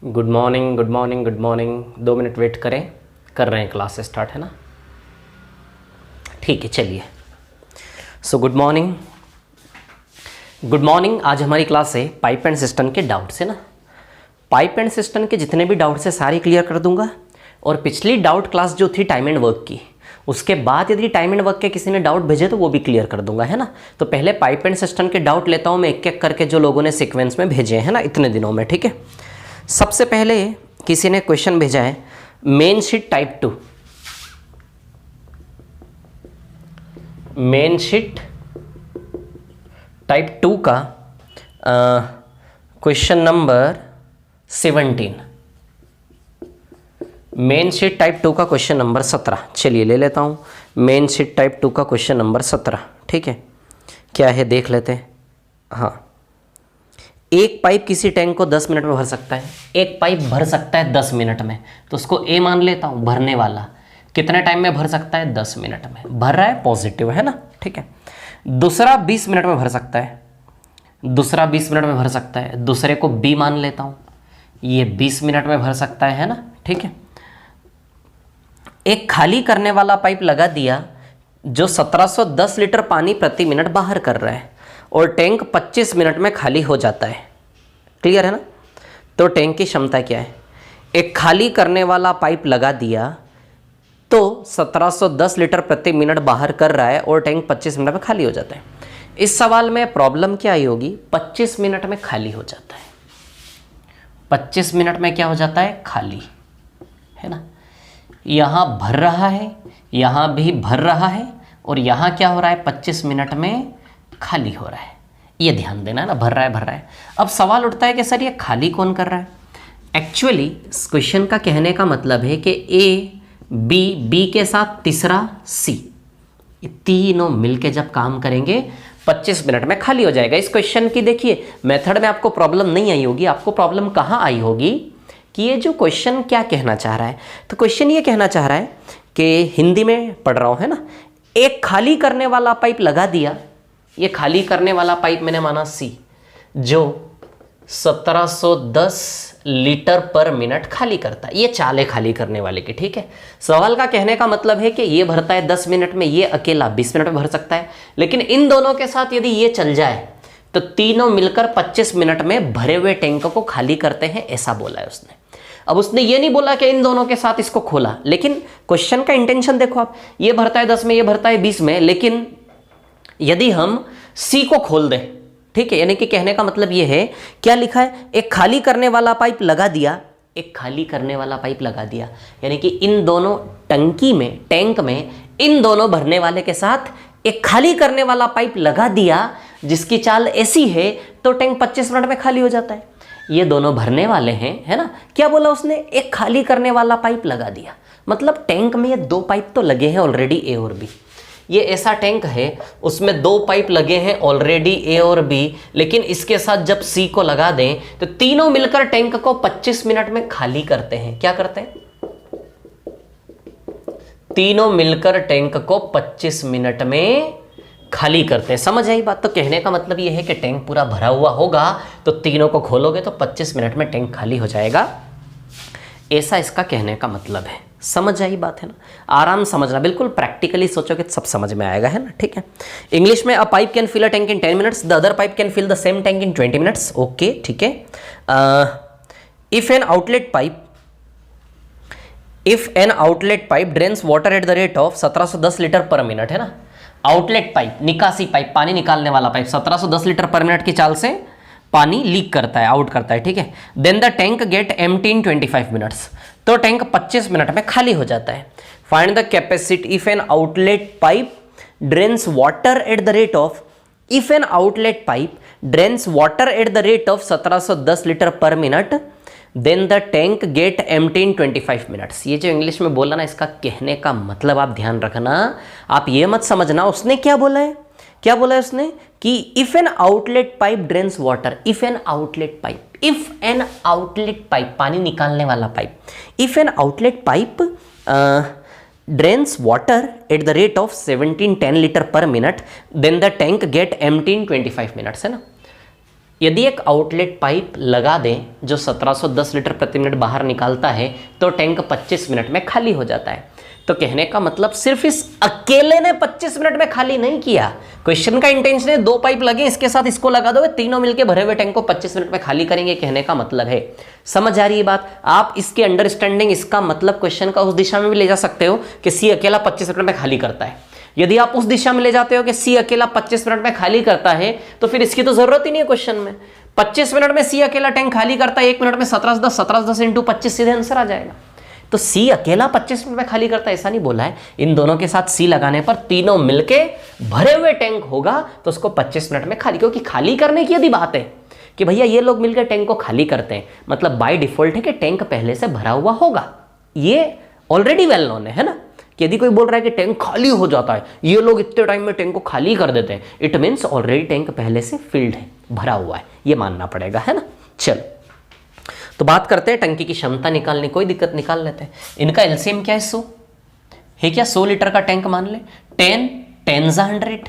Good morning good morning good morning. 2 minute wait करें, कर रहे हैं क्लास स्टार्ट, है ना? ठीक है, चलिए। So good morning good morning. आज हमारी क्लास है पाइप एंड सिस्टम के डाउट्स, है ना? पाइप एंड सिस्टम के जितने भी डाउट्स है सारे क्लियर कर दूंगा। और पिछली डाउट क्लास जो थी टाइम एंड वर्क की, उसके बाद यदि टाइम एंड वर्क के किसी ने डाउट भेजे तो वो भी क्लियर कर दूंगा, है ना? तो पहले पाइप एंड सिस्टम के डाउट लेता हूँ मैं एक एक करके, जो लोगों ने सीक्वेंस में भेजे हैं ना इतने दिनों में, ठीक है? सबसे पहले किसी ने क्वेश्चन भेजा है main sheet type 2, main sheet type 2 का question number 17, main sheet type 2 का क्वेश्चन नंबर 17। चलिए ले लेता हूँ मेन शीट टाइप 2 का क्वेश्चन नंबर 17, ठीक है? क्या है देख लेते हैं। हाँ, एक पाइप किसी टैंक को 10 मिनट में भर सकता है। एक पाइप भर सकता है 10 मिनट में, तो उसको ए मान लेता हूँ भरने वाला। कितने टाइम में भर सकता है? 10 मिनट में भर रहा है, पॉजिटिव है ना, ठीक है? दूसरा 20 मिनट में भर सकता है, दूसरा 20 मिनट में भर सकता है, दूसरे को बी मान लेता हूँ, ये 20 मिनट में भर सकता है ना, ठीक है? एक खाली करने वाला पाइप लगा दिया जो 1710 लीटर पानी प्रति मिनट बाहर कर रहा है और टैंक 25 मिनट में खाली हो जाता है। क्लियर है ना? तो टैंक की क्षमता क्या है? एक खाली करने वाला पाइप लगा दिया तो 1710 लीटर प्रति मिनट बाहर कर रहा है और टैंक 25 मिनट में खाली हो जाता है। इस सवाल में प्रॉब्लम क्या आई होगी? 25 मिनट में खाली हो जाता है। 25 मिनट में क्या हो जाता है? खाली, है ना? यहाँ भर रहा है, यहाँ भी भर रहा है, और यहाँ क्या हो रहा है? 25 मिनट में खाली हो रहा है। ये ध्यान देना है ना, भर रहा है भर रहा है। अब सवाल उठता है कि सर ये खाली कौन कर रहा है? एक्चुअली इस क्वेश्चन का कहने का मतलब है कि ए बी, बी के साथ तीसरा सी, ये तीनों मिलके जब काम करेंगे 25 मिनट में खाली हो जाएगा। इस क्वेश्चन की देखिए मेथड में आपको प्रॉब्लम नहीं आई होगी। आपको प्रॉब्लम कहाँ आई होगी कि ये जो क्वेश्चन क्या कहना चाह रहा है? तो क्वेश्चन ये कहना चाह रहा है कि हिंदी में पढ़ रहा हूँ, है ना? एक खाली करने वाला पाइप लगा दिया, ये खाली करने वाला पाइप मैंने माना सी, जो 1710 लीटर पर मिनट खाली करता है। ये चाल है खाली करने वाले की, ठीक है? सवाल का कहने का मतलब है कि ये भरता है 10 मिनट में, ये अकेला 20 मिनट में भर सकता है। लेकिन इन दोनों के साथ यदि ये चल जाए तो तीनों मिलकर 25 मिनट में भरे हुए टैंक को खाली करते हैं, ऐसा बोला है उसने। अब उसने ये नहीं बोला कि इन दोनों के साथ इसको खोला, लेकिन क्वेश्चन का इंटेंशन देखो आप, ये भरता है 10 में, ये भरता है 20 में, लेकिन यदि हम सी को खोल दें, ठीक है? यानी कि कहने का मतलब ये है, क्या लिखा है? एक खाली करने वाला पाइप लगा दिया, एक खाली करने वाला पाइप लगा दिया, यानी कि इन दोनों टंकी में, टैंक में, इन दोनों भरने वाले के साथ एक खाली करने वाला पाइप लगा दिया जिसकी चाल ऐसी है तो टैंक 25 मिनट में खाली हो जाता है। ये दोनों भरने वाले हैं, है ना? क्या बोला उसने? एक खाली करने वाला पाइप लगा दिया, मतलब टैंक में ये 2 पाइप तो लगे हैं ऑलरेडी, ए और बी। ये ऐसा टैंक है उसमें 2 पाइप लगे हैं ऑलरेडी, ए और बी, लेकिन इसके साथ जब सी को लगा दें तो तीनों मिलकर टैंक को 25 मिनट में खाली करते हैं। क्या करते हैं? तीनों मिलकर टैंक को 25 मिनट में खाली करते हैं। समझ आई बात? तो कहने का मतलब ये है कि टैंक पूरा भरा हुआ होगा तो तीनों को खोलोगे तो 25 मिनट में टैंक खाली हो जाएगा, ऐसा इसका कहने का मतलब है। समझ आई बात, है ना? आराम समझना, बिल्कुल प्रैक्टिकली सोचोगे तो सब समझ में आएगा, है ना? ठीक है? इंग्लिश में a pipe can fill a tank in 10 minutes, the other pipe can fill the same tank in 20 minutes. Okay, ठीक है? If an outlet pipe drains water at the rate of 1710 litre per minute, है ना? Outlet pipe, निकासी pipe, पानी निकालने वाला pipe 1710 litre per minute की चाल से पानी लीक करता है, आउट करता है, ठीक है? Then the tank get empty in 25 minutes, तो टैंक 25 मिनट में खाली हो जाता है। Find the capacity if an outlet pipe drains water at the rate of, if an outlet pipe drains water at the rate of 1710 litre per minute, then the tank get empty in 25 minutes. ये जो English में बोला ना, इसका कहने का मतलब आप ध्यान रखना, आप ये मत समझना उसने क्या बोला है। क्या बोला है उसने? कि if an outlet pipe drains water, if an outlet pipe, if an outlet pipe, पानी निकालने वाला pipe, if an outlet pipe drains water at the rate of 1710 litre per minute, then the tank get empty in 25 minutes, है ना? यदि एक outlet pipe लगा दें जो 1710 लीटर प्रति मिनट बाहर निकालता है तो टैंक 25 मिनट में खाली हो जाता है। तो कहने का मतलब सिर्फ इस अकेले ने 25 मिनट में खाली नहीं किया। क्वेश्चन का इंटेंशन है 2 पाइप लगे, इसके साथ इसको लगा दो, तीनों मिलके भरे हुए टैंक को 25 मिनट में खाली करेंगे, कहने का मतलब है। समझ आ रही है बात? आप इसकी अंडरस्टैंडिंग, इसका मतलब क्वेश्चन का उस दिशा में भी ले जा सकते हो कि सी अकेला 25 मिनट में खाली करता है। यदि आप उस दिशा में ले जाते हो कि सी अकेला 25 मिनट में खाली करता है तो फिर इसकी तो जरूरत ही नहीं है क्वेश्चन में। 25 मिनट में सी अकेला टैंक खाली करता है, 1 मिनट में 1710 इंटू 25 सीधे आंसर आ जाएगा। तो सी अकेला 25 मिनट में खाली करता है ऐसा नहीं बोला है, इन दोनों के साथ सी लगाने पर तीनों मिलके भरे हुए टैंक होगा तो उसको 25 मिनट में खाली, क्योंकि खाली करने की यदि बात है कि भैया ये लोग मिलकर टैंक को खाली करते हैं, मतलब बाय डिफॉल्ट है कि टैंक पहले से भरा हुआ होगा। ये ऑलरेडी वेल नोन है ना, कि यदि कोई बोल रहा है कि टैंक खाली हो जाता है, ये लोग इतने टाइम में टैंक को खाली कर देते हैं, इट मीन्स ऑलरेडी टैंक पहले से फिल्ड है, भरा हुआ है, ये मानना पड़ेगा, है ना। चलो तो बात करते हैं टंकी की क्षमता निकालने, कोई दिक्कत निकाल लेते हैं। इनका एलसीएम क्या है 100 है क्या, 100 लीटर का टैंक मान ले, 10 100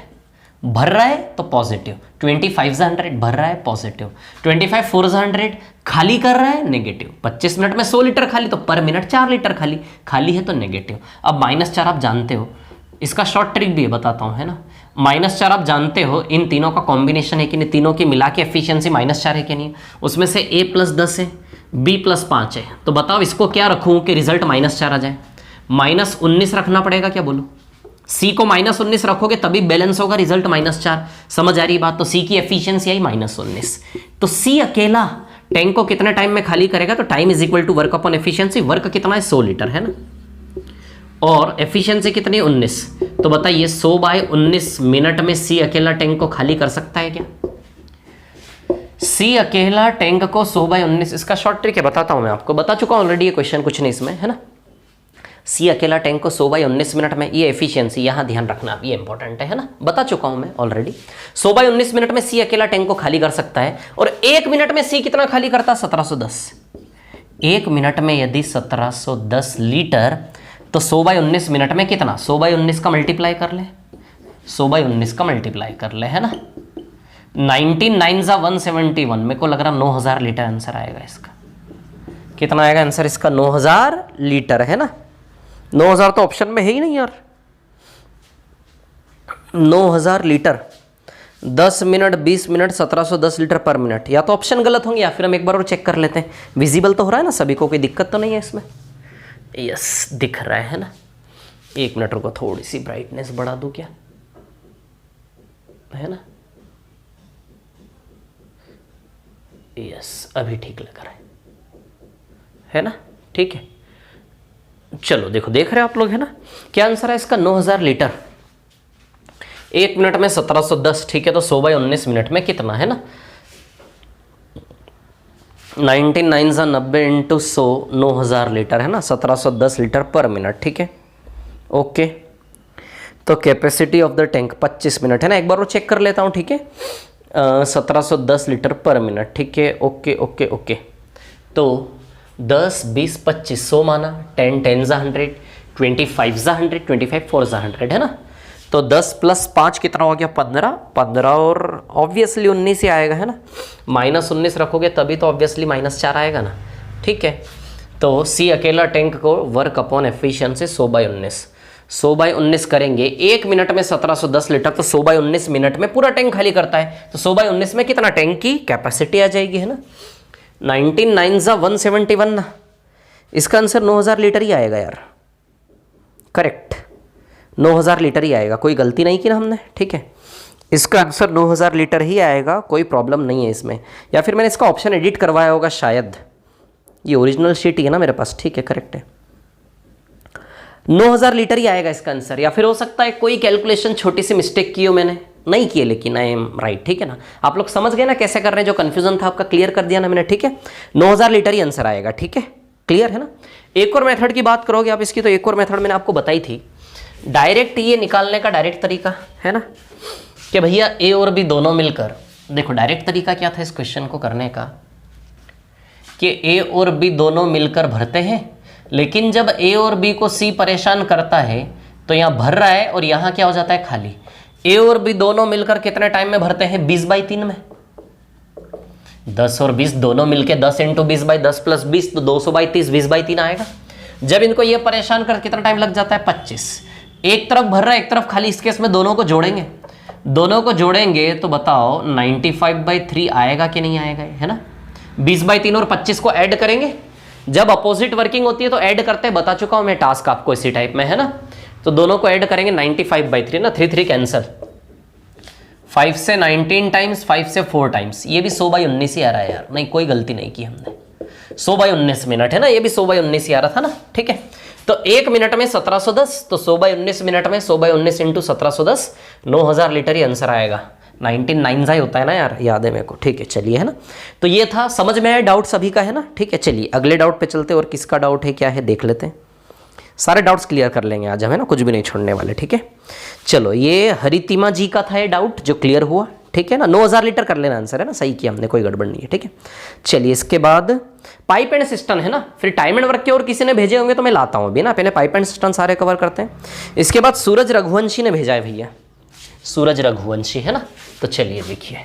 भर रहा है तो पॉजिटिव, 25 100 भर रहा है पॉजिटिव, 25 4 100 खाली कर रहा है नेगेटिव। 25 मिनट में 100 लीटर खाली तो पर मिनट 4 लीटर खाली है तो नेगेटिव। अब -4 आप जानते हो, इसका शॉर्ट ट्रिक भी है बताता हूँ, है ना। -4 आप जानते हो इन तीनों का कॉम्बिनेशन है कि नहीं, तीनों की मिला के एफिशिएंसी -4 है कि नहीं, उसमें से a + 10 है, b + 5 है, तो बताओ इसको क्या रखूँ कि रिजल्ट -4 आ जाए। -19 रखना पड़ेगा, क्या बोलो? C को -19 रखोगे तभी बैलेंस होगा, रिजल्ट -4। समझ आ रही बात? तो C की एफिशिएंसी आई -19। तो C अकेला टैंक को कितने टाइम में खाली करेगा, तो time = work upon efficiency. Work कितना है 100 लीटर, है ना, और एफिशिएंसी कितनी 19। तो बताइए 100/19 मिनट में C अकेला टैंक को खाली कर सकता है क्या? C अकेला टैंक को 100/19, इसका शॉर्ट ट्रिक है, बताता हूं मैं आपको, बता चुका हूं ऑलरेडी ये क्वेश्चन, कुछ नहीं इसमें, है ना। C अकेला टैंक को 100/19 मिनट में, ये एफिशिएंसी यहां ध्यान रखना, ये इंपॉर्टेंट है ना, बता चुका हूं मैं ऑलरेडी। 100/19 मिनट में C अकेला टैंक को खाली कर सकता है, और 1 मिनट में C कितना खाली करता है? 1710। 1 मिनट में यदि 1710 लीटर, तो 100/19 मिनट में कितना? 100/19 का मल्टीप्लाई कर ले, 100/19 का मल्टीप्लाई कर ले, है ना। 99 × 171, मेरे को लग रहा 9000 लीटर आंसर आएगा इसका। कितना आएगा आंसर इसका? 9000 लीटर, है ना। 9000 तो ऑप्शन में है ही नहीं यार। 9000 litre 10 minute 20 minute 1710 litre per minute, या तो ऑप्शन गलत होंगे या फिर हम एक बार और चेक कर लेते हैं। विजिबल तो हो रहा है ना सभी को, कोई दिक्कत तो नहीं है इसमें? यस दिख रहा है ना। 1 मिनट रुको, थोड़ी सी ब्राइटनेस बढ़ा दूं क्या, है ना। यस अभी ठीक लग रहा है ना, ठीक है। चलो देखो, देख रहे हो आप लोग, है ना। क्या आंसर है इसका? 9000 लीटर। 1 मिनट में 1710, ठीक है, तो 100/19 मिनट में कितना, है ना। 99 × 90 इंटू 100, 9000 लीटर, है ना, 1710 लीटर पर मिनट, ठीक है, ओके। तो capacity of the tank 25 minute, है ना। एक बार वो चेक कर लेता हूँ, ठीक है। 1710 लीटर पर मिनट, ठीक है, ओके ओके ओके। तो 10 20 25 100 माना, 10 10 100, 25 100, 25 4 100, है ना। तो 10 + 5 कितना हो गया? 15 और ऑब्वियसली 19 ही आएगा, है ना। -19 रखोगे तभी तो ऑब्वियसली -4 आएगा ना, ठीक है। तो C अकेला टैंक को वर्क अपॉन एफिशिएंसी 100/19, 100/19 करेंगे। 1 मिनट में 1710 लीटर, तो 100/19 मिनट में पूरा टैंक खाली करता है, तो 100/19 में कितना टैंक की कैपेसिटी आ जाएगी, है ना। 99 × 171 ना, इसका आंसर 9000 लीटर ही आएगा यार, करेक्ट 9000 लीटर ही आएगा, कोई गलती नहीं की ना हमने, ठीक है। इसका आंसर 9000 लीटर ही आएगा, कोई प्रॉब्लम नहीं है इसमें। या फिर मैंने इसका ऑप्शन एडिट करवाया होगा शायद, ये ओरिजिनल शीट ही है ना मेरे पास, ठीक है, करेक्ट है। 9000 लीटर ही आएगा इसका आंसर, या फिर हो सकता है कोई कैलकुलेशन छोटी सी मिस्टेक की हो, मैंने नहीं किए, लेकिन आई एम राइट, ठीक है ना। आप लोग समझ गए ना कैसे कर रहे हैं, जो कंफ्यूजन था आपका क्लियर कर दिया ना मैंने, ठीक है। 9000 लीटर ही आंसर आएगा, ठीक है, क्लियर है ना। एक और मेथड की बात करोगे आप इसकी, तो एक और मेथड मैंने आपको बताई थी, डायरेक्ट ये निकालने का डायरेक्ट तरीका, है ना, कि भैया ए और बी दोनों मिलकर, देखो डायरेक्ट तरीका क्या था इस क्वेश्चन को करने का, कि ए और बी दोनों मिलकर भरते हैं, लेकिन जब ए और बी को सी परेशान करता है तो यहाँ भर रहा है और यहाँ क्या हो जाता है खाली। ए और बी दोनों मिलकर कितने टाइम में भरते हैं? 20/3 में। 10 और 20 दोनों मिलके 10 × 20/10 + 20 तो 200/30, 20/3 आएगा। जब इनको ये परेशान कर कितना टाइम लग जाता है 25। एक तरफ भर रहा है एक तरफ खाली, इस केस में दोनों को जोड़ेंगे, दोनों को जोड़ेंगे तो बताओ 95/3 आएगा कि नहीं आएगा, है ना। 20/3 और 25 को ऐड करेंगे, जब अपोजिट वर्किंग होती है तो ऐड करते हैं, बता चुका हूं मैं टास्क आपको इसी टाइप में, है ना। तो दोनों को ऐड करेंगे 95/3 ना, 3 कैंसल, 5 से 19 टाइम्स, 5 से 4 टाइम्स, ये भी 100/19 ही आ रहा है यार, नहीं कोई गलती नहीं की हमने, 100/19 मिनट है ना, ये भी 100/19 ही आ रहा था ना, ठीक है। तो 1 मिनट में 1710, तो 100/19 मिनट में 100/19 × 1710, 9000 लीटर ही आंसर आएगा। 19 ही होता है ना यार, याद है मेरे को, ठीक है चलिए, है ना। तो ये था, समझ में आया डाउट सभी का, है ना, ठीक है। चलिए अगले डाउट पे चलते हैं, और किसका डाउट है क्या है देख लेते हैं, सारे डाउट्स क्लियर कर लेंगे आज हम, है ना, कुछ भी नहीं छोड़ने वाले, ठीक है। चलो ये हरितिमा जी का था ये डाउट जो क्लियर हुआ, ठीक है ना। 9000 लीटर कर लेना आंसर, है ना, सही किया हमने, कोई गड़बड़ नहीं है, ठीक है। चलिए इसके बाद पाइप एंड सिस्टम, है ना, फिर टाइम एंड वर्क के और किसी ने भेजे होंगे तो मैं लाता हूँ अभी ना, पहले पाइप एंड सिस्टम सारे कवर करते हैं। इसके बाद सूरज रघुवंशी ने भेजा है भैया, सूरज रघुवंशी, है ना। तो चलिए देखिए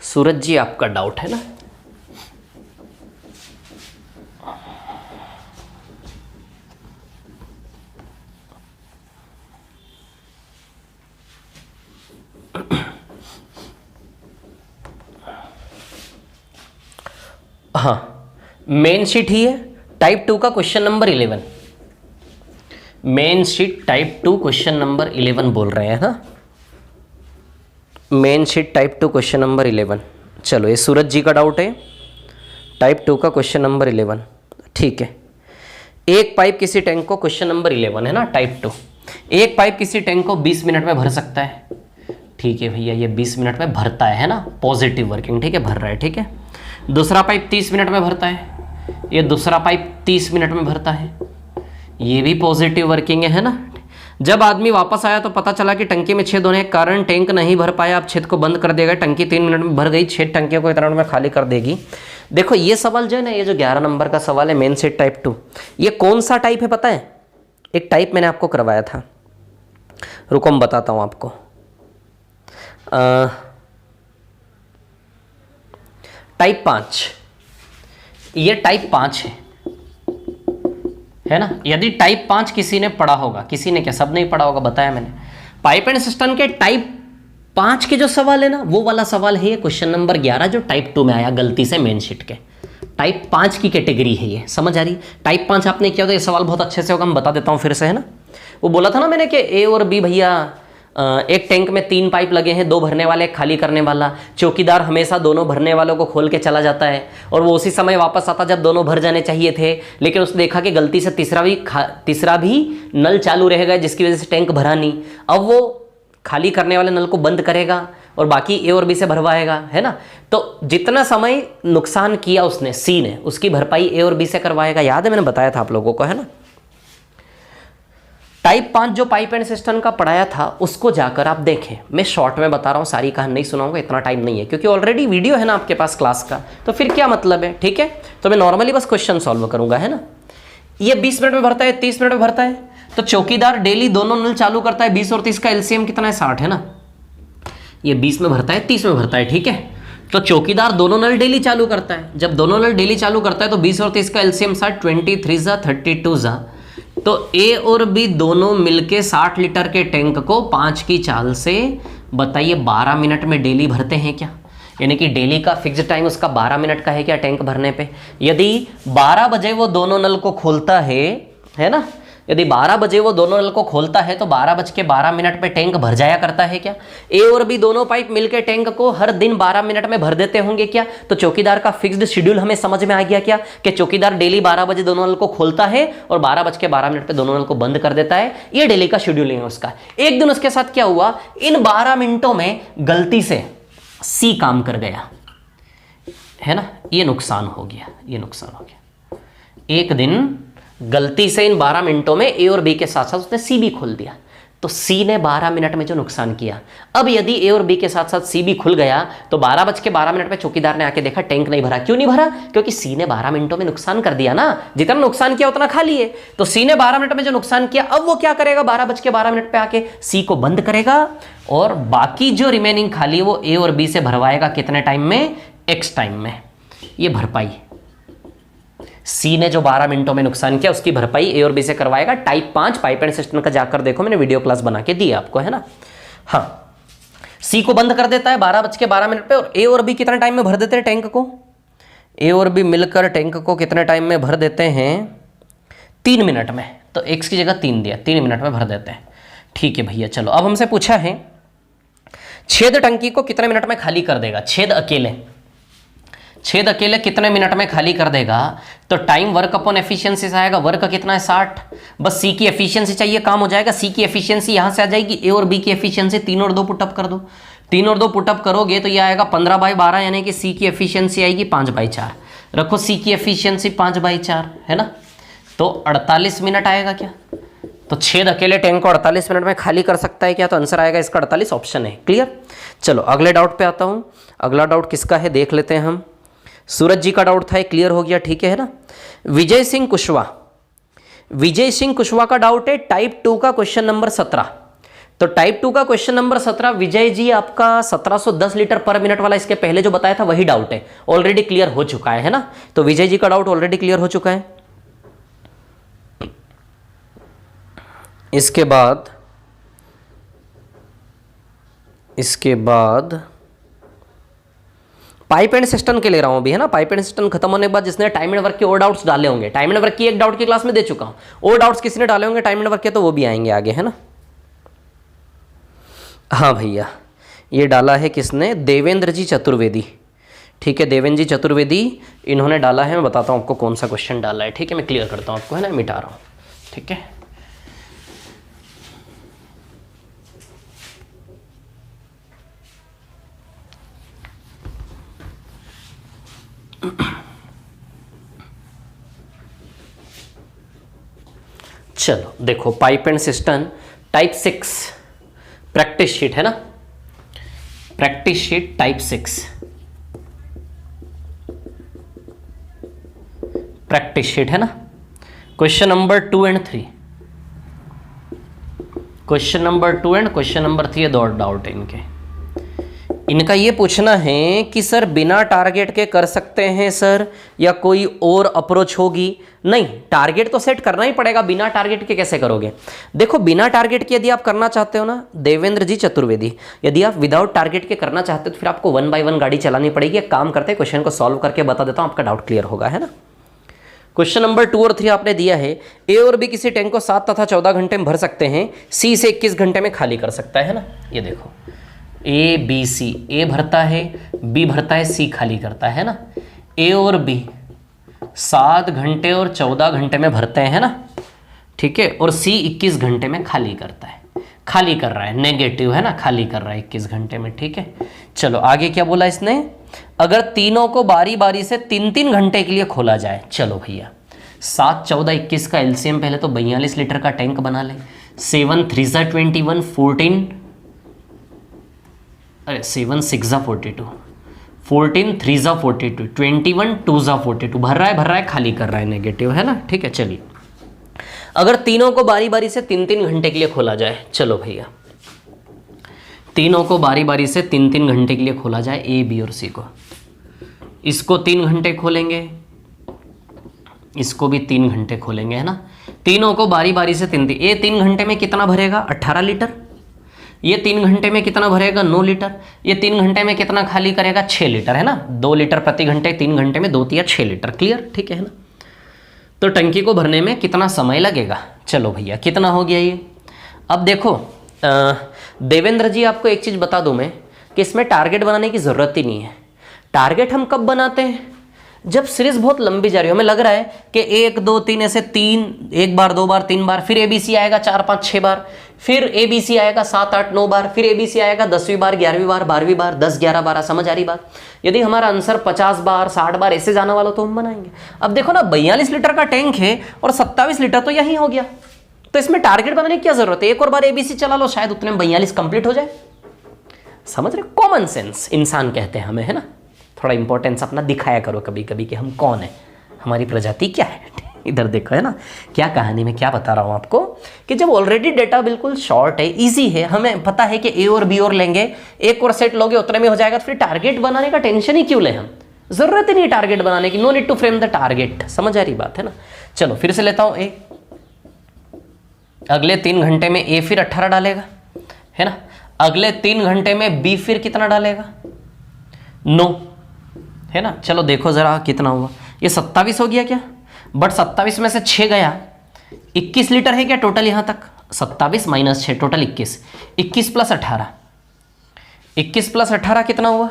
सूरज जी आपका डाउट है ना, हाँ मेन शीट ही है, टाइप 2 का question number 11, main sheet type 2 question number 11 बोल रहे हैं, हाँ main sheet type 2 question number 11। चलो ये सूरज जी का डाउट है, टाइप 2 का क्वेश्चन नंबर 11, ठीक है। एक पाइप किसी टैंक को, क्वेश्चन नंबर 11 है ना, टाइप 2, एक पाइप किसी टैंक को 20 मिनट में भर सकता है, ठीक है भैया, ये 20 मिनट में भरता है ना, पॉजिटिव वर्किंग, ठीक है, भर रहा है, ठीक है। दूसरा पाइप 30 मिनट में भरता है, ये दूसरा पाइप 30 मिनट में भरता है, ये भी पॉजिटिव वर्किंग है ना। जब आदमी वापस आया तो पता चला कि टंकी में छेद होने के कारण टैंक नहीं भर पाया, अब छेद को बंद कर देगा, टंकी 3 मिनट में भर गई, छेद टंकियों को इतना मिनट में खाली कर देगी। देखो ये सवाल जो है ना, ये जो 11 नंबर का सवाल है मेन शीट टाइप 2, ये कौन सा टाइप है पता है, एक टाइप मैंने आपको करवाया था, रुको मैं बताता हूँ आपको, टाइप 5, ये टाइप 5 है ना। यदि टाइप 5 किसी ने पढ़ा होगा, किसी ने क्या, सब नहीं पढ़ा होगा, बताया मैंने, पाइप एंड सिस्टम के टाइप 5 के जो सवाल है ना, वो वाला सवाल है ये क्वेश्चन नंबर 11 जो टाइप 2 में आया गलती से मेन शीट के, टाइप 5 की कैटेगरी है ये, समझ आ रही। टाइप 5 आपने किया तो ये सवाल बहुत अच्छे से होगा, मैं बता देता हूँ फिर से, है ना। वो बोला था ना मैंने कि ए और बी भैया, एक टैंक में 3 पाइप लगे हैं, 2 भरने वाले, एक खाली करने वाला, चौकीदार हमेशा दोनों भरने वालों को खोल के चला जाता है और वो उसी समय वापस आता जब दोनों भर जाने चाहिए थे, लेकिन उसने देखा कि गलती से तीसरा भी नल चालू रहेगा जिसकी वजह से टैंक भरा नहीं। अब वो खाली करने वाले नल को बंद करेगा और बाकी ए और बी से भरवाएगा, है ना। तो जितना समय नुकसान किया उसने, सी ने, उसकी भरपाई ए और बी से करवाएगा। याद है मैंने बताया था आप लोगों को, है ना। टाइप 5 जो पाइप एंड सिस्टम का पढ़ाया था उसको जाकर आप देखें, मैं शॉर्ट में बता रहा हूँ, सारी कहानी नहीं सुनाऊंगा, इतना टाइम नहीं है क्योंकि ऑलरेडी वीडियो है ना आपके पास क्लास का, तो फिर क्या मतलब है, ठीक है। तो मैं नॉर्मली बस क्वेश्चन सॉल्व करूंगा, है ना। ये 20 मिनट में भरता है, 30 मिनट में भरता है, तो चौकीदार डेली दोनों नल चालू करता है, 20 और 30 का एलसीएम कितना है, 60 है ना। ये 20 में भरता है, 30 में भरता है, ठीक है। तो चौकीदार दोनों नल डेली चालू करता है, जब दोनों नल डेली चालू करता है तो 20 और 30 का एलसीएम 60, 23 जा 32 जा, तो ए और बी दोनों मिलके 60 लीटर के टैंक को 5 की चाल से बताइए 12 मिनट में डेली भरते हैं क्या। यानी कि डेली का फिक्स्ड टाइम उसका 12 मिनट का है क्या टैंक भरने पे। यदि 12 बजे वो दोनों नल को खोलता है ना, यदि 12 बजे वो दोनों नल को खोलता है तो 12:12 पे टैंक भर जाया करता है क्या। ए और बी दोनों पाइप मिलकर टैंक को हर दिन 12 मिनट में भर देते होंगे क्या। तो चौकीदार का फिक्स्ड शेड्यूल हमें समझ में आ गया क्या कि चौकीदार डेली 12 बजे दोनों नल को खोलता है और 12:12 पे दोनों नल को बंद कर देता है। ये डेली का शेड्यूलिंग है उसका। एक दिन उसके साथ क्या हुआ, इन 12 मिनटों में गलती से सी काम कर गया, है ना, ये नुकसान हो गया, ये नुकसान हो गया। एक दिन गलती से इन 12 मिनटों में ए और बी के साथ साथ उसने सी भी खोल दिया। तो सी ने 12 मिनट में जो नुकसान किया, अब यदि ए और बी के साथ साथ सी भी खुल गया तो 12:12 में चौकीदार ने आके देखा टैंक नहीं भरा। क्यों नहीं भरा? क्योंकि सी ने 12 मिनटों में नुकसान कर दिया ना, जितना नुकसान किया उतना खा लिए। तो सी ने 12 मिनट में जो नुकसान किया, अब वो क्या करेगा, 12:12 पे आके सी को बंद करेगा और बाकी जो रिमेनिंग खाली है वो ए और बी से भरवाएगा। कितने टाइम में? एक्स टाइम में। ये भरपाई सी ने जो 12 मिनटों में नुकसान किया उसकी भरपाई ए और बी से करवाएगा। टाइप 5 पाइप एंड सिस्टम का जाकर देखो, मैंने वीडियो क्लास बना के दी आपको, है ना। हाँ, सी को बंद कर देता है 12:12 पे और ए और बी कितने टाइम में भर देते हैं टैंक को? ए और बी मिलकर टैंक को कितने टाइम में भर देते हैं? 3 मिनट में। तो एक्स की जगह 3 दिया, 3 मिनट में भर देते हैं। ठीक है भैया, चलो अब हमसे पूछा है छेद टंकी को कितने मिनट में खाली कर देगा? छेद अकेले कितने मिनट में खाली कर देगा? तो टाइम वर्क अपॉन एफिशिएंसी से आएगा। वर्क कितना है? 60। बस सी की एफिशिएंसी चाहिए, काम हो जाएगा। सी की एफिशिएंसी यहां से आ जाएगी, ए और बी की एफिशिएंसी 3 और 2 पुटअप कर दो। 3 और 2 पुटअप करोगे तो ये आएगा 15/12, यानी कि सी की एफिशिएंसी आएगी 5/4। रखो सी की एफिशिएंसी 5/4, है ना। तो 48 मिनट आएगा क्या? तो छेद अकेले टैंक को 48 मिनट में खाली कर सकता है क्या? तो आंसर आएगा इसका 48, ऑप्शन है। क्लियर। चलो अगले डाउट पे आता हूं। अगला डाउट किसका है देख लेते हैं हम। सूरज जी का डाउट था, क्लियर हो गया, ठीक है ना। विजय सिंह कुशवाहा का डाउट है टाइप 2 का क्वेश्चन नंबर 17। तो टाइप 2 का क्वेश्चन नंबर 17 विजय जी आपका 1710 लीटर पर मिनट वाला इसके पहले जो बताया था वही डाउट है, ऑलरेडी क्लियर हो चुका है ना। तो विजय जी का डाउट ऑलरेडी क्लियर हो चुका है। इसके बाद पाइप एंड सिस्टम के ले रहा हूं अभी, है ना। पाइप एंड सिस्टम खत्म होने के बाद जिसने टाइम एंड वर्क के और डाउट्स डाले होंगे, टाइम एंड वर्क की एक डाउट की क्लास में दे चुका हूं, और डाउट्स किसी ने डाले होंगे टाइम एंड वर्क के तो वो भी आएंगे आगे, है ना। हाँ भैया, ये डाला है किसने? देवेंद्र जी चतुर्वेदी। ठीक है, देवेंद्र जी चतुर्वेदी इन्होंने डाला है। मैं बताता हूँ आपको कौन सा क्वेश्चन डाला है, ठीक है। मैं क्लियर करता हूँ आपको, है ना, मिटा रहा हूँ, ठीक है। चलो देखो, pipe and system type 6 practice sheet, है ना। Practice sheet type 6 practice sheet, है ना। Question number 2 and 3, question number 2 and question number 3 दो डाउट है इनके। इनका ये पूछना है कि सर बिना टारगेट के कर सकते हैं सर, या कोई और अप्रोच होगी? नहीं, टारगेट तो सेट करना ही पड़ेगा, बिना टारगेट के कैसे करोगे? देखो, बिना टारगेट के यदि आप करना चाहते हो ना देवेंद्र जी चतुर्वेदी, यदि आप विदाउट टारगेट के करना चाहते हो तो फिर आपको 1 बाय 1 गाड़ी चलानी पड़ेगी। एक काम करते हैं, क्वेश्चन को सॉल्व करके बता देता हूं, आपका डाउट क्लियर होगा, है ना। क्वेश्चन नंबर 2 और 3 आपने दिया है, ए और बी किसी टैंक को 7 तथा 14 घंटे में भर सकते हैं, सी इसे 21 घंटे में खाली कर सकता है ना। ये देखो, ए बी सी, ए भरता है, बी भरता है, सी खाली करता है ना। ए और बी 7 घंटे और 14 घंटे में भरते हैं ना, ठीक है, और सी 21 घंटे में खाली करता है, खाली कर रहा है, नेगेटिव है ना, खाली कर रहा है 21 घंटे में, ठीक है। चलो आगे क्या बोला इसने, अगर तीनों को बारी बारी से 3-3 घंटे के लिए खोला जाए। चलो भैया, 7, 14, 21 का एलसीएम पहले तो 42 लीटर का टैंक बना ले। 7 3 सा 21, 14, अरे 7 6 सा 42, 14 3 सा 42, 21 2 सा 42, भर रहा है, खाली कर रहा है, नेगेटिव है ना, ठीक है। चलिए, अगर तीनों को बारी बारी से 3-3 घंटे के लिए खोला जाए, चलो भैया, तीनों को बारी बारी से 3-3 घंटे के लिए खोला जाए, ए बी और सी को। इसको 3 घंटे खोलेंगे, इसको भी 3 घंटे खोलेंगे, है ना। तीनों को बारी बारी से 3-3, ये 3 घंटे में कितना भरेगा? 18 लीटर। ये 3 घंटे में कितना भरेगा? 9 लीटर। ये 3 घंटे में कितना खाली करेगा? 6 लीटर, है ना। 2 लीटर प्रति घंटे, 3 घंटे में 2 तिया 6 लीटर। क्लियर, ठीक है ना। तो टंकी को भरने में कितना समय लगेगा? चलो भैया, कितना हो गया ये? अब देखो देवेंद्र जी, आपको एक चीज़ बता दूं मैं कि इसमें टारगेट बनाने की ज़रूरत ही नहीं है। टारगेट हम कब बनाते हैं? जब सीरीज बहुत लंबी जा रही हो, हमें लग रहा है कि 1 2 3 ऐसे 3, 1 बार 2 बार 3 बार, फिर ABC आएगा 4 5 6 बार, फिर ABC आएगा 7 8 9 बार, फिर ABC आएगा 10वीं बार, 11वीं बार, 12वीं बार, 10 11 12। समझ आ रही बात? यदि हमारा आंसर 50 बार 60 बार ऐसे जाने वाला तो हम बनाएंगे। अब देखो ना, 42 लीटर का टैंक है और 27 लीटर तो यही हो गया, तो इसमें टारगेट बनाने की क्या जरूरत है, एक और बार एबीसी चला लो, शायद उतने में 42 कंप्लीट हो जाए। समझ रहे, कॉमन सेंस इंसान कहते हैं हमें, है ना। थोड़ा इंपॉर्टेंस अपना दिखाया करो कभी कभी कि हम कौन है, हमारी प्रजाति क्या है। इधर देखो, है ना, क्या कहानी में क्या बता रहा हूं आपको कि जब ऑलरेडी डेटा बिल्कुल शॉर्ट है, इजी है, हमें पता है कि ए और बी और लेंगे, एक और सेट लोगे उतने में हो जाएगा, तो फिर टारगेट बनाने का टेंशन ही क्यों ले, हम जरूरत ही नहीं टारगेट बनाने की, no need to frame the target. समझ आ रही बात, है ना। चलो फिर से लेता हूं ए, अगले 3 घंटे में ए फिर 18 डालेगा, है ना। अगले 3 घंटे में बी फिर कितना डालेगा, 9, है ना। चलो देखो जरा कितना हुआ, ये 27 हो गया क्या, बट 27 में से 6 गया, 21 लीटर है क्या टोटल यहां तक, 27 माइनस 6 टोटल 21, 21 प्लस 18, 21 प्लस 18 कितना हुआ,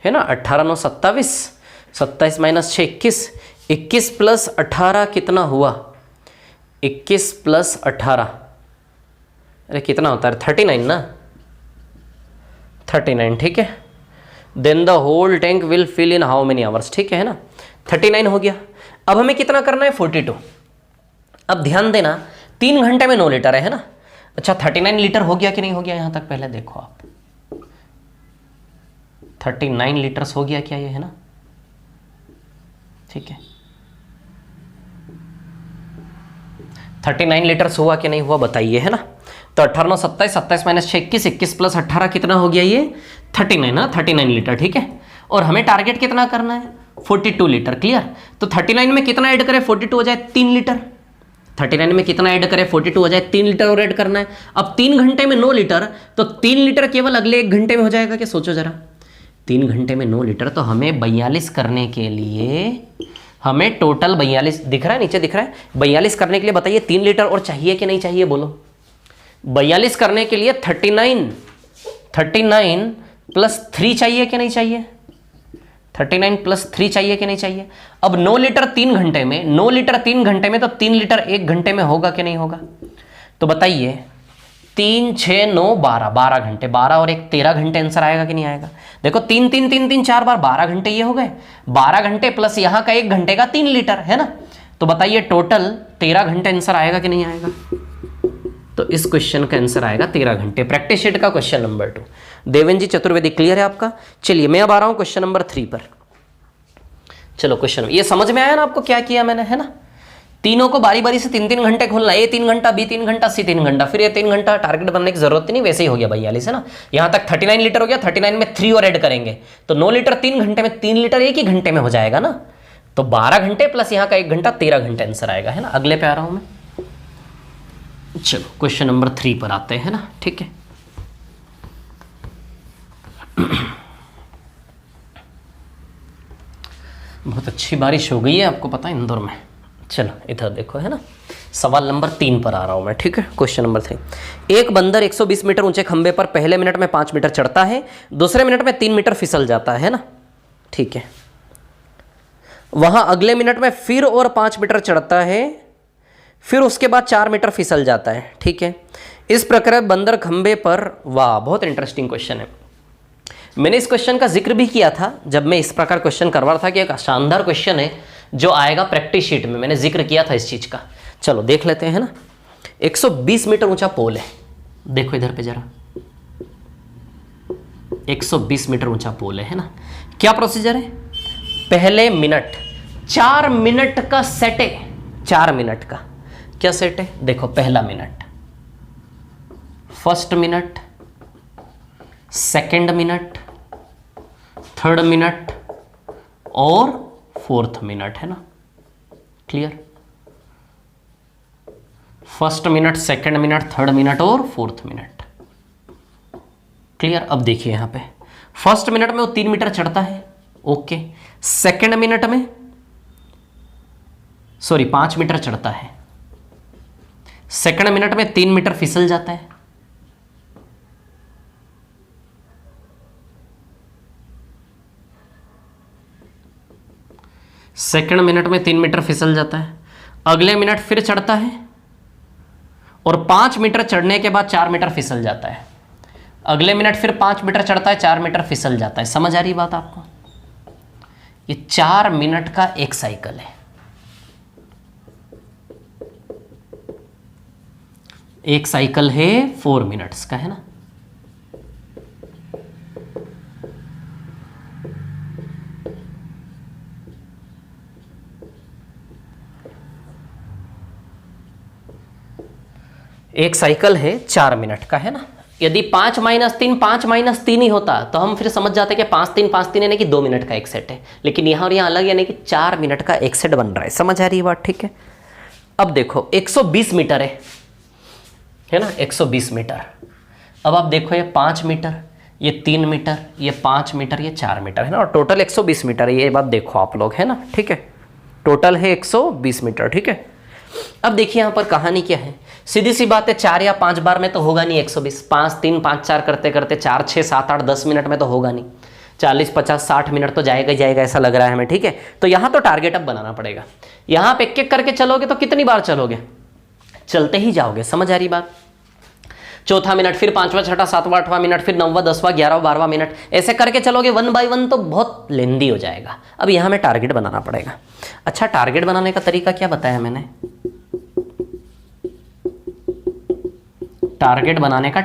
है ना, 18 9 27, 27 माइनस 6 21, 21 प्लस 18 कितना हुआ, 21 प्लस 18, अरे कितना होता है 39 ना, 39, ठीक है। Then the whole tank will fill in how many hours, ठीक है ना, 39 हो गया। अब हमें कितना करना है 42। अब ध्यान देना 3 घंटे में 9 लीटर है ना। अच्छा 39 लीटर हो गया कि नहीं हो गया यहां तक पहले देखो आप, 39 लीटर्स हो गया क्या ये, है ना, ठीक है। 39 लीटर्स हुआ कि नहीं हुआ बताइए, है ना। तो 18 9 27, 27 माइनस 6 21, 21 प्लस 18 कितना हो गया ये 39 ना, 39 लीटर, ठीक है। और हमें टारगेट कितना करना है 42 लीटर, क्लियर। तो 39 में कितना ऐड करें 42 हो जाए 3 लीटर, 39 में कितना ऐड करें 42 हो जाए 3 लीटर और ऐड करना है। अब 3 घंटे में 9 लीटर, तो 3 लीटर केवल अगले 1 घंटे में हो जाएगा क्या, सोचो जरा। 3 घंटे में 9 लीटर, तो हमें 42 करने के लिए, हमें टोटल 42 दिख रहा है, नीचे दिख रहा है, 42 करने के लिए बताइए 3 लीटर और चाहिए कि नहीं चाहिए, बोलो। 42 करने के लिए 39 प्लस 3 चाहिए कि नहीं चाहिए, 39 प्लस 3 चाहिए कि नहीं चाहिए। अब 9 लीटर 3 घंटे में, 9 लीटर 3 घंटे में, तो 3 लीटर 1 घंटे में होगा कि नहीं होगा। तो बताइए 3 6 9 12, 12 घंटे, 12 और 1 13 घंटे आंसर आएगा कि नहीं आएगा। देखो 3 3 3 3 4 बार 12 घंटे ये हो गए, 12 घंटे प्लस यहाँ का 1 घंटे का 3 लीटर, है ना। तो बताइए टोटल 13 घंटे आंसर आएगा कि नहीं आएगा। तो इस क्वेश्चन का आंसर आएगा 13 घंटे। प्रैक्टिस शीट का क्वेश्चन नंबर 2, देवेंद्र जी चतुर्वेदी, क्लियर है आपका। चलिए मैं अब आ रहा हूं क्वेश्चन नंबर 3 पर। चलो क्वेश्चन, ये समझ में आया ना आपको क्या किया मैंने, है ना। तीनों को बारी बारी से 3-3 घंटे खोलना, ए 3 घंटा, बी 3 घंटा, सी 3 घंटा, फिर ये 3 घंटा, टारगेट बनने की जरूरत ही नहीं, वैसे ही हो गया 42, है ना। यहां तक 39 लीटर हो गया, 39 में 3 और ऐड करेंगे, तो 9 लीटर 3 घंटे में, 3 लीटर 1 ही घंटे में हो जाएगा ना। तो 12 घंटे प्लस यहाँ का 1 घंटा, 13 घंटे आंसर आएगा, है ना। अगले पे आ रहा हूं मैं। चलो क्वेश्चन नंबर 3 पर आते हैं ना, ठीक है। बहुत अच्छी बारिश हो गई है, आपको पता है इंदौर में। चलो इधर देखो, है ना, सवाल नंबर 3 पर आ रहा हूं मैं, ठीक है। क्वेश्चन नंबर 3, एक बंदर 120 मीटर ऊंचे खंबे पर पहले मिनट में 5 मीटर चढ़ता है, दूसरे मिनट में 3 मीटर फिसल जाता है ना, ठीक है। वहां अगले मिनट में फिर और 5 मीटर चढ़ता है, फिर उसके बाद 4 मीटर फिसल जाता है, ठीक है। इस प्रकार बंदर खंबे पर, वाह बहुत इंटरेस्टिंग क्वेश्चन है। मैंने इस क्वेश्चन का जिक्र भी किया था जब मैं इस प्रकार क्वेश्चन करवा रहा था कि एक शानदार क्वेश्चन है जो आएगा प्रैक्टिस शीट में, मैंने जिक्र किया था इस चीज का। चलो देख लेते हैं ना। 120 मीटर ऊंचा पोल है, देखो इधर पे जरा, 120 मीटर ऊंचा पोल है ना। क्या प्रोसीजर है, पहले मिनट, 4 मिनट का सेट है, 4 मिनट का क्या सेट है, देखो पहला minute, first minute, second minute, third minute और फोर्थ मिनट, है ना, clear. First minute, second minute, third minute और फोर्थ मिनट, क्लियर। अब देखिए यहां पे फर्स्ट मिनट में वो 3 मीटर चढ़ता है, ओके। सेकंड मिनट में 5 मीटर चढ़ता है, सेकंड मिनट में 3 मीटर फिसल जाता है, सेकंड मिनट में 3 मीटर फिसल जाता है, अगले मिनट फिर चढ़ता है और 5 मीटर चढ़ने के बाद 4 मीटर फिसल जाता है, अगले मिनट फिर 5 मीटर चढ़ता है, 4 मीटर फिसल जाता है। समझ आ रही बात आपको, ये 4 मिनट का एक साइकिल है, एक साइकिल है 4 मिनट्स का, है ना। एक साइकिल है 4 मिनट का, है ना। यदि 5 - 3 ही होता तो हम फिर समझ जाते कि 5 3 5 3 यानी कि 2 मिनट का एक सेट है, लेकिन यहाँ और यहाँ अलग यानी कि 4 मिनट का एक सेट बन रहा है। समझ आ रही है बात, ठीक है। अब देखो 120 मीटर है ना, 120 मीटर। अब आप देखो ये 5 मीटर, ये 3 मीटर, ये 5 मीटर, ये 4 मीटर, है ना, और टोटल 120 मीटर है। ये बात देखो आप लोग, है ना, ठीक है। टोटल है 120 मीटर, ठीक है। अब देखिए यहाँ पर कहानी क्या है, सीधी सी बात है, 4 या 5 बार में तो होगा नहीं 120। 5 3 5 4 करते करते 4 6 7 8 10 मिनट में तो होगा नहीं। 40 50 60 मिनट तो जाएगा ही जाएगा, ऐसा लग रहा है हमें, ठीक है। तो यहाँ तो टारगेट अब बनाना पड़ेगा। यहाँ पे एक एक करके चलोगे तो कितनी बार चलोगे, चलते ही जाओगे। समझ आ रही बात। चौथा मिनट, फिर 5वां 6वां 7वां 8वां मिनट, फिर 9वां 10वां 11वां 12वां मिनट, ऐसे करके चलोगे 1 बाय 1 तो बहुत लेंदी हो जाएगा। अब यहाँ में टारगेट बनाना पड़ेगा। अच्छा, टारगेट बनाने का तरीका क्या बताया मैंने, टारगेट बनाने का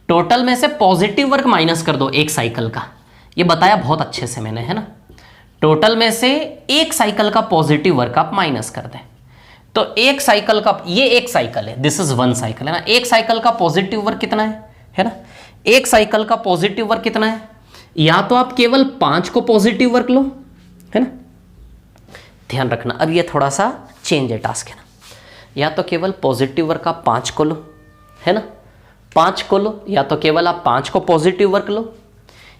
टोटल में से पॉजिटिव वर्क माइनस कर दो एक साइकिल का। ये बताया बहुत अच्छे से मैंने, है ना। टोटल में से एक साइकिल का पॉजिटिव वर्क आप माइनस कर दें तो एक साइकिल का, ये एक साइकिल है, दिस इज 1 साइकिल, है ना। एक साइकिल का पॉजिटिव वर्क कितना है ना। एक साइकिल का पॉजिटिव वर्क कितना है, या तो आप केवल 5 को पॉजिटिव वर्क लो, है ना। ध्यान रखना, अब ये थोड़ा सा चेंज है टास्क, है ना। या तो केवल पॉजिटिव वर्क आप 5 को लो, है ना, 5 को लो, या तो केवल आप 5 को पॉजिटिव वर्क लो,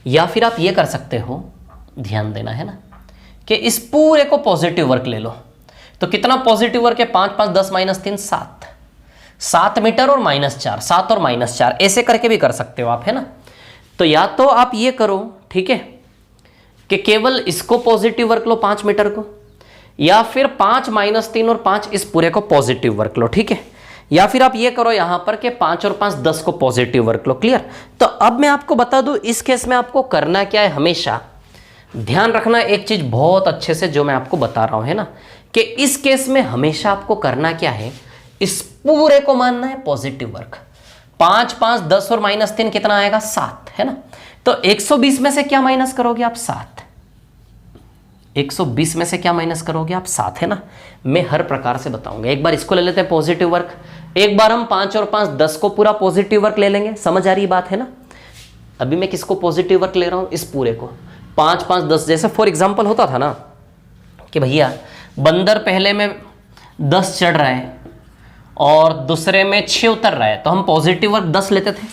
या फिर आप ये कर सकते हो, ध्यान देना, है ना, कि इस पूरे को पॉजिटिव वर्क ले लो। तो कितना पॉजिटिव वर्क है, 5 5 10 - 3 7, 7 मीटर और -4, 7 और -4, ऐसे करके भी कर सकते हो आप, है ना। तो या तो आप ये करो, ठीक है, कि केवल इसको पॉजिटिव वर्क लो 5 मीटर को, या फिर 5 - 3 और 5 इस पूरे को पॉजिटिव वर्क लो, ठीक है। या फिर आप ये करो यहां पर कि 5 और 5 10 को पॉजिटिव वर्क लो। क्लियर। तो अब मैं आपको बता दूं इस केस में आपको करना क्या है, हमेशा ध्यान रखना एक चीज बहुत अच्छे से जो मैं आपको बता रहा हूं, है ना, कि इस केस में हमेशा आपको करना क्या है, इस पूरे को मानना है पॉजिटिव वर्क। 5 5 10 और -3 कितना आएगा, 7, है ना। तो 120 में से क्या माइनस करोगे आप, 7। 120 में से क्या माइनस करोगे आप, 7, है ना। मैं हर प्रकार से बताऊंगा। एक बार इसको ले लेते हैं पॉजिटिव वर्क, एक बार हम 5 और 5 10 को पूरा पॉजिटिव वर्क ले लेंगे। समझ आ रही बात, है ना। अभी मैं किसको पॉजिटिव वर्क ले रहा हूं, इस पूरे को। 5 5 10, जैसे फॉर एग्जांपल होता था ना कि भैया बंदर पहले में 10 चढ़ रहा है और दूसरे में 6 उतर रहा है, तो हम पॉजिटिव वर्क 10 लेते थे,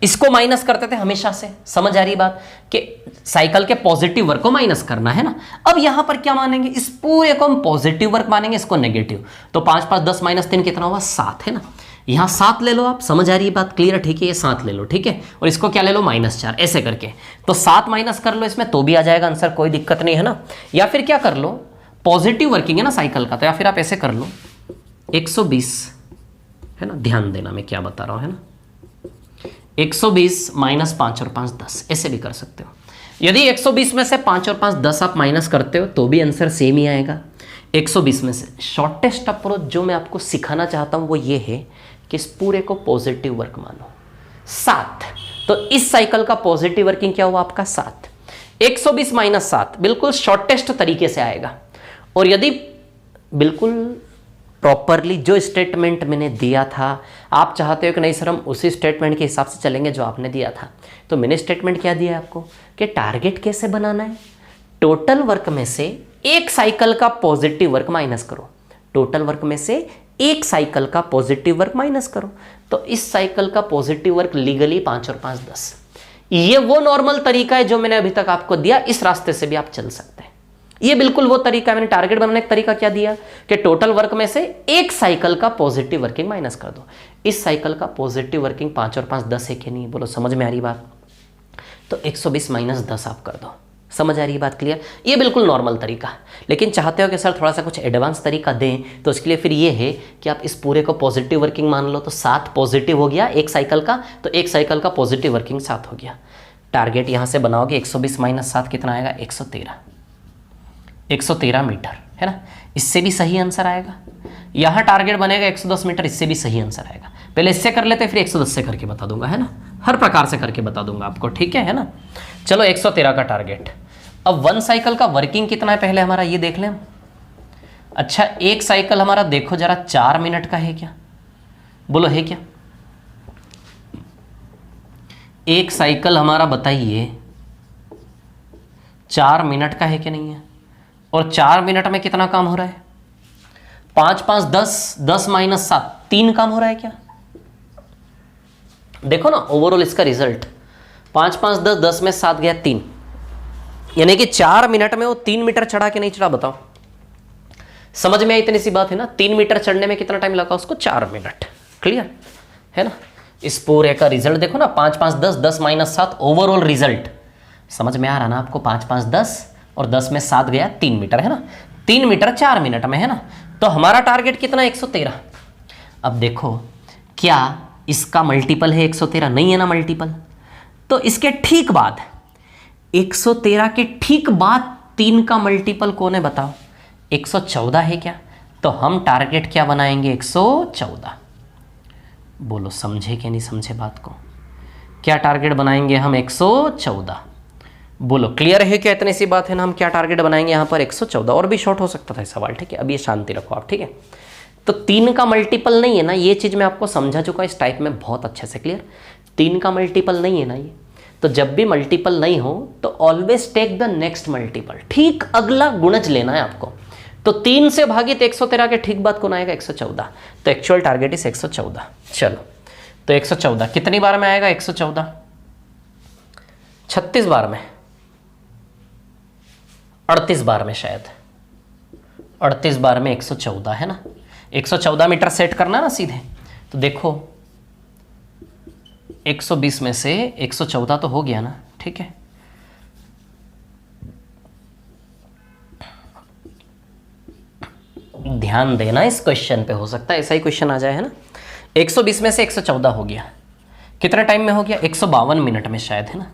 इसको माइनस करते थे हमेशा से। समझ आ रही बात, कि साइकिल के पॉजिटिव वर्क को माइनस करना, है ना। अब यहां पर क्या मानेंगे, इस पूरे को हम पॉजिटिव वर्क मानेंगे, इसको नेगेटिव। तो 5 5 10 - 3 कितना हुआ, 7, है ना। यहां 7 ले लो आप। समझ आ रही बात, क्लियर, ठीक है। ये 7 ले लो, ठीक है, और इसको क्या ले लो, -4, ऐसे करके। तो 7 माइनस कर लो इसमें तो भी आ जाएगा आंसर, कोई दिक्कत नहीं, है ना। या फिर क्या कर लो, पॉजिटिव वर्किंग है ना साइकिल का, तो या फिर आप ऐसे कर लो 120, है ना। ध्यान देना मैं क्या बता रहा हूं, है ना। 120 - 5 और 5 10, ऐसे भी कर सकते हो। यदि 120 में से 5 और 5 10 आप माइनस करते हो तो भी आंसर सेम ही आएगा। 120 में से शॉर्टेस्ट अप्रोच जो मैं आपको सिखाना चाहता हूं वो ये है कि इस पूरे को पॉजिटिव वर्क मानो, 7। तो इस साइकिल का पॉजिटिव वर्किंग क्या हुआ आपका, 7। 120 - 7 बिल्कुल शॉर्टेस्ट तरीके से आएगा। और यदि बिल्कुल प्रॉपरली जो स्टेटमेंट मैंने दिया था, आप चाहते हो कि नहीं सर हम उसी स्टेटमेंट के हिसाब से चलेंगे जो आपने दिया था, तो मैंने स्टेटमेंट क्या दिया आपको कि टारगेट कैसे बनाना है, टोटल वर्क में से एक साइकिल का पॉजिटिव वर्क माइनस करो। टोटल वर्क में से एक साइकिल का पॉजिटिव वर्क माइनस करो। तो इस साइकिल का पॉजिटिव वर्क लीगली 5 और 5 10, ये वो नॉर्मल तरीका है जो मैंने अभी तक आपको दिया। इस रास्ते से भी आप चल सकते हैं। ये बिल्कुल वो तरीका है। मैंने टारगेट बनाने का तरीका क्या दिया कि टोटल वर्क में से एक साइकिल का पॉजिटिव वर्किंग माइनस कर दो। इस साइकिल का पॉजिटिव वर्किंग 5 और 5 10 है कि नहीं, बोलो समझ में आ रही बात। तो 120 - 10 आप कर दो। समझ आ रही बात, क्लियर। ये बिल्कुल नॉर्मल तरीका। लेकिन चाहते हो कि सर थोड़ा सा कुछ एडवांस तरीका दें, तो उसके लिए फिर ये है कि आप इस पूरे को पॉजिटिव वर्किंग मान लो। तो 7 पॉजिटिव हो गया एक साइकिल का, तो एक साइकिल का पॉजिटिव वर्किंग 7 हो गया। टारगेट यहां से बनाओगे 120 - 7 कितना आएगा, 113 मीटर, है ना। इससे भी सही आंसर आएगा। यहाँ टारगेट बनेगा 110 मीटर, इससे भी सही आंसर आएगा। पहले इससे कर लेते फिर 110 से करके बता दूंगा, है ना, हर प्रकार से करके बता दूंगा आपको, ठीक है ना। चलो 113 का टारगेट। अब 1 साइकिल का वर्किंग कितना है पहले हमारा ये देख लें। अच्छा, एक साइकिल हमारा देखो जरा 4 मिनट का है क्या, बोलो है क्या? एक साइकिल हमारा बताइए 4 मिनट का है कि नहीं है? और 4 मिनट में कितना काम हो रहा है? 5 5 10, 10 - 7, 3 काम हो रहा है क्या? देखो ना ओवरऑल इसका रिजल्ट 5 5 10, 10 में 7 गया 3, यानी कि 4 मिनट में वो 3 मीटर चढ़ा के नहीं चढ़ा, बताओ। समझ में आई इतनी सी बात है ना। 3 मीटर चढ़ने में कितना टाइम लगा उसको? 4 मिनट। क्लियर है ना। इस पूरे का रिजल्ट देखो ना, 5 5 10, 10 - 7 ओवरऑल रिजल्ट समझ में आ रहा ना आपको। 5 5 10 और 10 में 7 गया 3 मीटर, है ना। 3 मीटर 4 मिनट में, है ना। तो हमारा टारगेट कितना? 113। अब देखो क्या इसका मल्टीपल है 113? नहीं है ना मल्टीपल। तो इसके ठीक बाद 113 के ठीक बाद 3 का मल्टीपल कौन है बताओ? 114 है क्या? तो हम टारगेट क्या बनाएंगे? 114। बोलो समझे कि नहीं समझे बात को? क्या टारगेट बनाएंगे हम? 114। बोलो क्लियर है क्या? इतनी सी बात है ना। हम क्या टारगेट बनाएंगे यहाँ पर? 114। और भी शॉर्ट हो सकता था सवाल, ठीक है। अब ये शांति रखो आप, ठीक है। तो 3 का मल्टीपल नहीं है ना, ये चीज़ मैं आपको समझा चुका इस टाइप में बहुत अच्छे से। क्लियर? 3 का मल्टीपल नहीं है ना ये। तो जब भी मल्टीपल नहीं हो तो always take the next multiple, ठीक अगला गुणज लेना है आपको। तो 3 से भागित 113 के ठीक बाद कौन आएगा? 114। तो एक्चुअल टारगेट इस 114। चलो तो 114 कितनी बार में आएगा? 114 36 बार में, 38 बार में, शायद 38 बार में 114, है ना। 114 मीटर सेट करना ना सीधे। तो देखो 120 में से 114 तो हो गया ना, ठीक है। ध्यान देना इस क्वेश्चन पे, हो सकता है ऐसा ही क्वेश्चन आ जाए, है ना। 120 में से 114 हो गया, कितने टाइम में हो गया? 152 मिनट में शायद, है ना।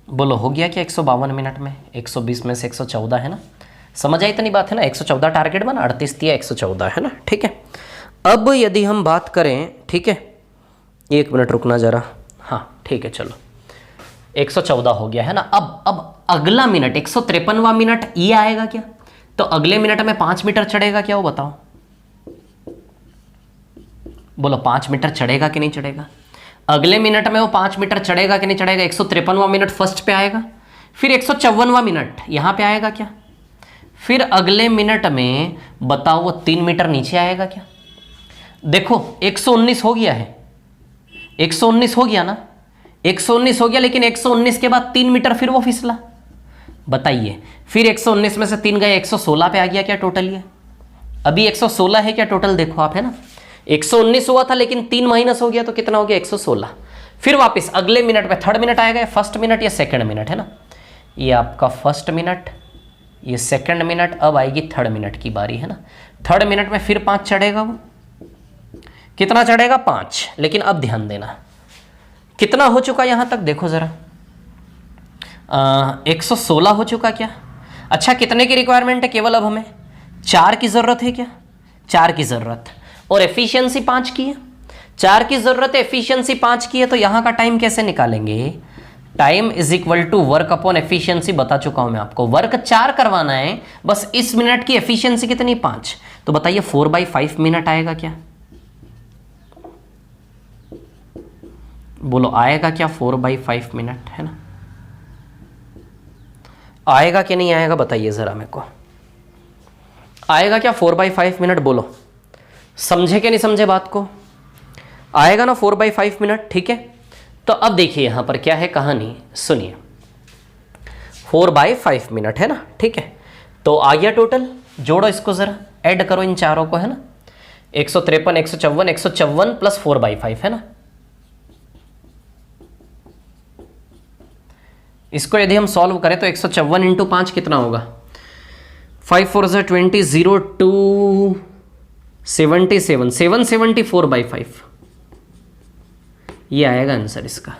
बोलो हो गया क्या 152 मिनट में? 120 में से 114, है ना। समझ आई इतनी बात है ना। 114 टारगेट बना, 38 दिया, 114, है ना, ठीक है। अब यदि हम बात करें, ठीक है, 1 मिनट रुकना जरा, हाँ ठीक है, चलो 114 हो गया, है ना। अब अगला मिनट 153वां मिनट ये आएगा क्या? तो अगले मिनट में 5 मीटर चढ़ेगा क्या, वो बताओ। बोलो 5 मीटर चढ़ेगा कि नहीं चढ़ेगा? अगले मिनट में वो 5 मीटर चढ़ेगा कि नहीं चढ़ेगा? 153वां मिनट फर्स्ट पे आएगा, फिर 154वां मिनट यहाँ पे आएगा क्या? फिर अगले मिनट में बताओ वो 3 मीटर नीचे आएगा क्या? देखो 119 हो गया है, 119 हो गया ना, 119 हो गया, लेकिन 119 के बाद 3 मीटर फिर वो फिसला। बताइए फिर 119 में से 3 गए, 116 पे आ गया क्या टोटल? ये अभी 116 है क्या टोटल? देखो आप, है ना। 119 हुआ था लेकिन 3 माइनस हो गया तो कितना हो गया? 116। फिर वापस अगले मिनट में थर्ड मिनट आएगा, फर्स्ट मिनट या सेकंड मिनट, है ना। ये आपका फर्स्ट मिनट, ये सेकंड मिनट, अब आएगी थर्ड मिनट की बारी, है ना। थर्ड मिनट में फिर 5 चढ़ेगा, वो कितना चढ़ेगा? 5। लेकिन अब ध्यान देना कितना हो चुका यहां तक, देखो जरा 116 हो चुका क्या? अच्छा कितने की रिक्वायरमेंट है केवल? अब हमें 4 की जरूरत है क्या? 4 की जरूरत, और एफिशिएंसी 5 की है। 4 की जरूरत है, एफिशिएंसी 5 की है, तो यहां का टाइम कैसे निकालेंगे? Time is equal to work upon efficiency. बता चुका हूं मैं आपको, वर्क 4 करवाना है, बस इस मिनट की एफिशिएंसी कितनी? 5। तो बताइए 4/5 मिनट आएगा क्या? बोलो आएगा क्या 4/5 मिनट, है ना। आएगा कि नहीं आएगा बताइए जरा मेरे को, आएगा क्या 4/5 मिनट? बोलो समझे कि नहीं समझे बात को? आएगा ना 4/5 मिनट, ठीक है। तो अब देखिए यहां पर क्या है कहानी, सुनिए। 4/5 मिनट है ना, ठीक है। तो आ गया टोटल, जोड़ो इसको जरा, ऐड करो इन चारों को, है ना। 153, 154, 154 प्लस 4/5, है ना। इसको यदि हम सॉल्व करें तो 154 इंटू 5 कितना होगा? 5 4 20, 0 2 77, 774/5 ये आएगा आंसर इसका।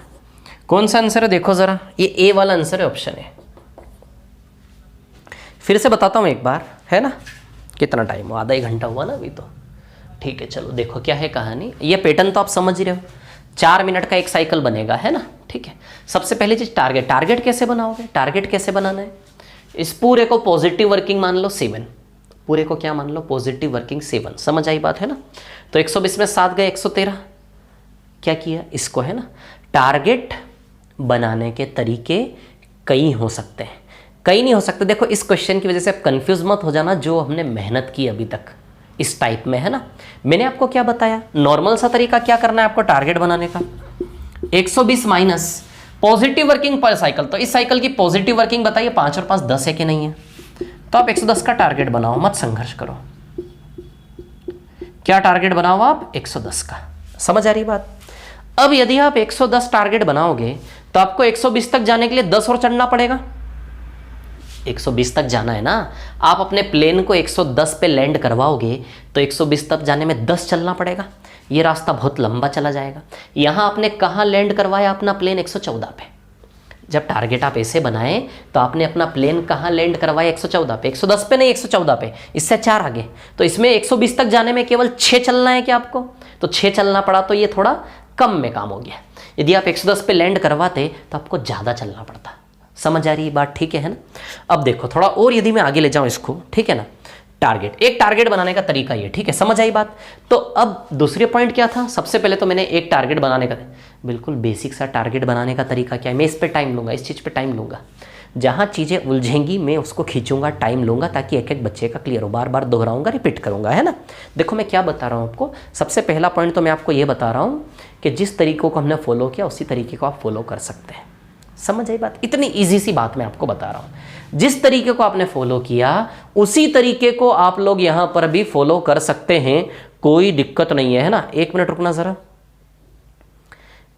कौन सा आंसर है देखो जरा, ये ए वाला आंसर है, ऑप्शन है। फिर से बताता हूं एक बार, है ना। कितना टाइम हुआ, आधा ही घंटा हुआ ना अभी तो। ठीक है चलो देखो क्या है कहानी, ये पैटर्न तो आप समझ ही रहे हो, 4 मिनट का एक साइकिल बनेगा, है ना। ठीक है, सबसे पहली चीज टारगेट। टारगेट कैसे बनाओगे, टारगेट कैसे बनाना है, इस पूरे को पॉजिटिव वर्किंग मान लो 7, पूरे को क्या मान लो, पॉजिटिव वर्किंग 7। समझ आई बात, है ना। तो 120 में 7 गए 113, क्या किया इसको, है ना। टारगेट बनाने के तरीके कई हो सकते हैं, कई नहीं हो सकते। देखो इस क्वेश्चन की वजह से आप कंफ्यूज मत हो जाना, जो हमने मेहनत की अभी तक इस टाइप में, है ना। मैंने आपको क्या बताया, नॉर्मल सा तरीका क्या करना है आपको टारगेट बनाने का, 120 माइनस पॉजिटिव वर्किंग पर साइकिल। तो इस साइकिल की पॉजिटिव वर्किंग बताइए, 5 और 5 10 है कि नहीं है। तो आप 110 का टारगेट बनाओ, मत संघर्ष करो। क्या टारगेट बनाओ आप, 110 का। समझ आ रही बात। अब यदि आप 110 टारगेट बनाओगे तो आपको 120 तक जाने के लिए 10 और चढ़ना पड़ेगा। 120 तक जाना है ना, आप अपने प्लेन को 110 पे लैंड करवाओगे तो 120 तक जाने में 10 चलना पड़ेगा। ये रास्ता बहुत लंबा चला जाएगा। यहाँ आपने कहाँ लैंड करवाया अपना प्लेन, 114 पे। जब टारगेट आप ऐसे बनाए तो आपने अपना प्लेन कहाँ लैंड करवाया, 114 पे, 110 पे नहीं 114 पे, इससे 4 आगे। तो इसमें 120 तक जाने में केवल 6 चलना है क्या आपको, तो 6 चलना पड़ा, तो ये थोड़ा कम में काम हो गया। यदि आप 110 पे लैंड करवाते तो आपको ज़्यादा चलना पड़ता। समझ आ रही है बात, ठीक है ना। अब देखो थोड़ा और यदि मैं आगे ले जाऊं इसको, ठीक है ना। टारगेट, एक टारगेट बनाने का तरीका ये, ठीक है, समझ आई बात। तो अब दूसरे पॉइंट क्या था, सबसे पहले तो मैंने एक टारगेट बनाने का, बिल्कुल बेसिक सा टारगेट बनाने का तरीका क्या है, मैं इस पे टाइम लूंगा, इस चीज़ पे टाइम लूंगा। जहाँ चीज़ें उलझेंगी मैं उसको खींचूंगा, टाइम लूंगा, ताकि एक एक बच्चे का क्लियर हो। बार बार दोहराऊंगा, रिपीट करूंगा, है ना। देखो मैं क्या बता रहा हूँ आपको, सबसे पहला पॉइंट तो मैं आपको ये बता रहा हूँ कि जिस तरीकों को हमने फॉलो किया उसी तरीके को आप फॉलो कर सकते हैं। समझ आई बात, इतनी ईजी सी बात मैं आपको बता रहा हूं। जिस तरीके को आपने फॉलो किया उसी तरीके को आप लोग यहां पर भी फॉलो कर सकते हैं, कोई दिक्कत नहीं है ना। 1 मिनट रुकना जरा,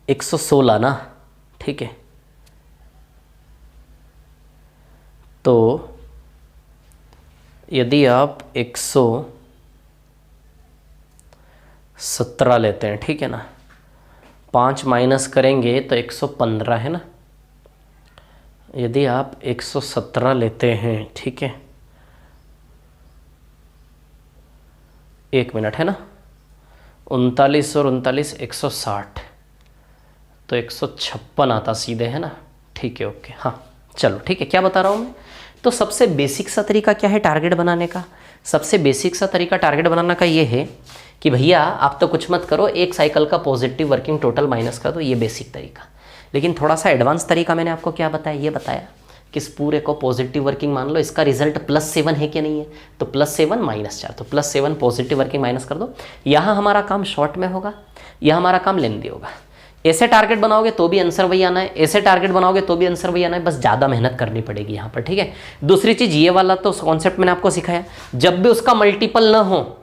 116 ना, ठीक है। तो यदि आप 117 लेते हैं, ठीक है ना, 5 माइनस करेंगे तो 115 है ना। यदि आप 117 लेते हैं, ठीक है, 1 मिनट है ना, 39 और 39 160, तो 156 आता सीधे, है ना। ठीक है, ओके, हाँ चलो ठीक है। क्या बता रहा हूँ मैं, तो सबसे बेसिक सा तरीका क्या है टारगेट बनाने का, सबसे बेसिक सा तरीका टारगेट बनाने का ये है कि भैया आप तो कुछ मत करो, एक साइकिल का पॉजिटिव वर्किंग टोटल माइनस कर दो, ये बेसिक तरीका। लेकिन थोड़ा सा एडवांस तरीका मैंने आपको क्या बताया, ये बताया कि इस पूरे को पॉजिटिव वर्किंग मान लो, इसका रिजल्ट +7 है कि नहीं है, तो +7 -4, तो +7 पॉजिटिव वर्किंग माइनस कर दो। यहाँ हमारा काम शॉर्ट में होगा, यहाँ हमारा काम लेंदी होगा। ऐसे टारगेट बनाओगे तो भी आंसर वही आना है, ऐसे टारगेट बनाओगे तो भी आंसर वही आना है, बस ज़्यादा मेहनत करनी पड़ेगी यहाँ पर, ठीक है। दूसरी चीज़ ये वाला तो कॉन्सेप्ट मैंने आपको सिखाया, जब भी उसका मल्टीपल ना हो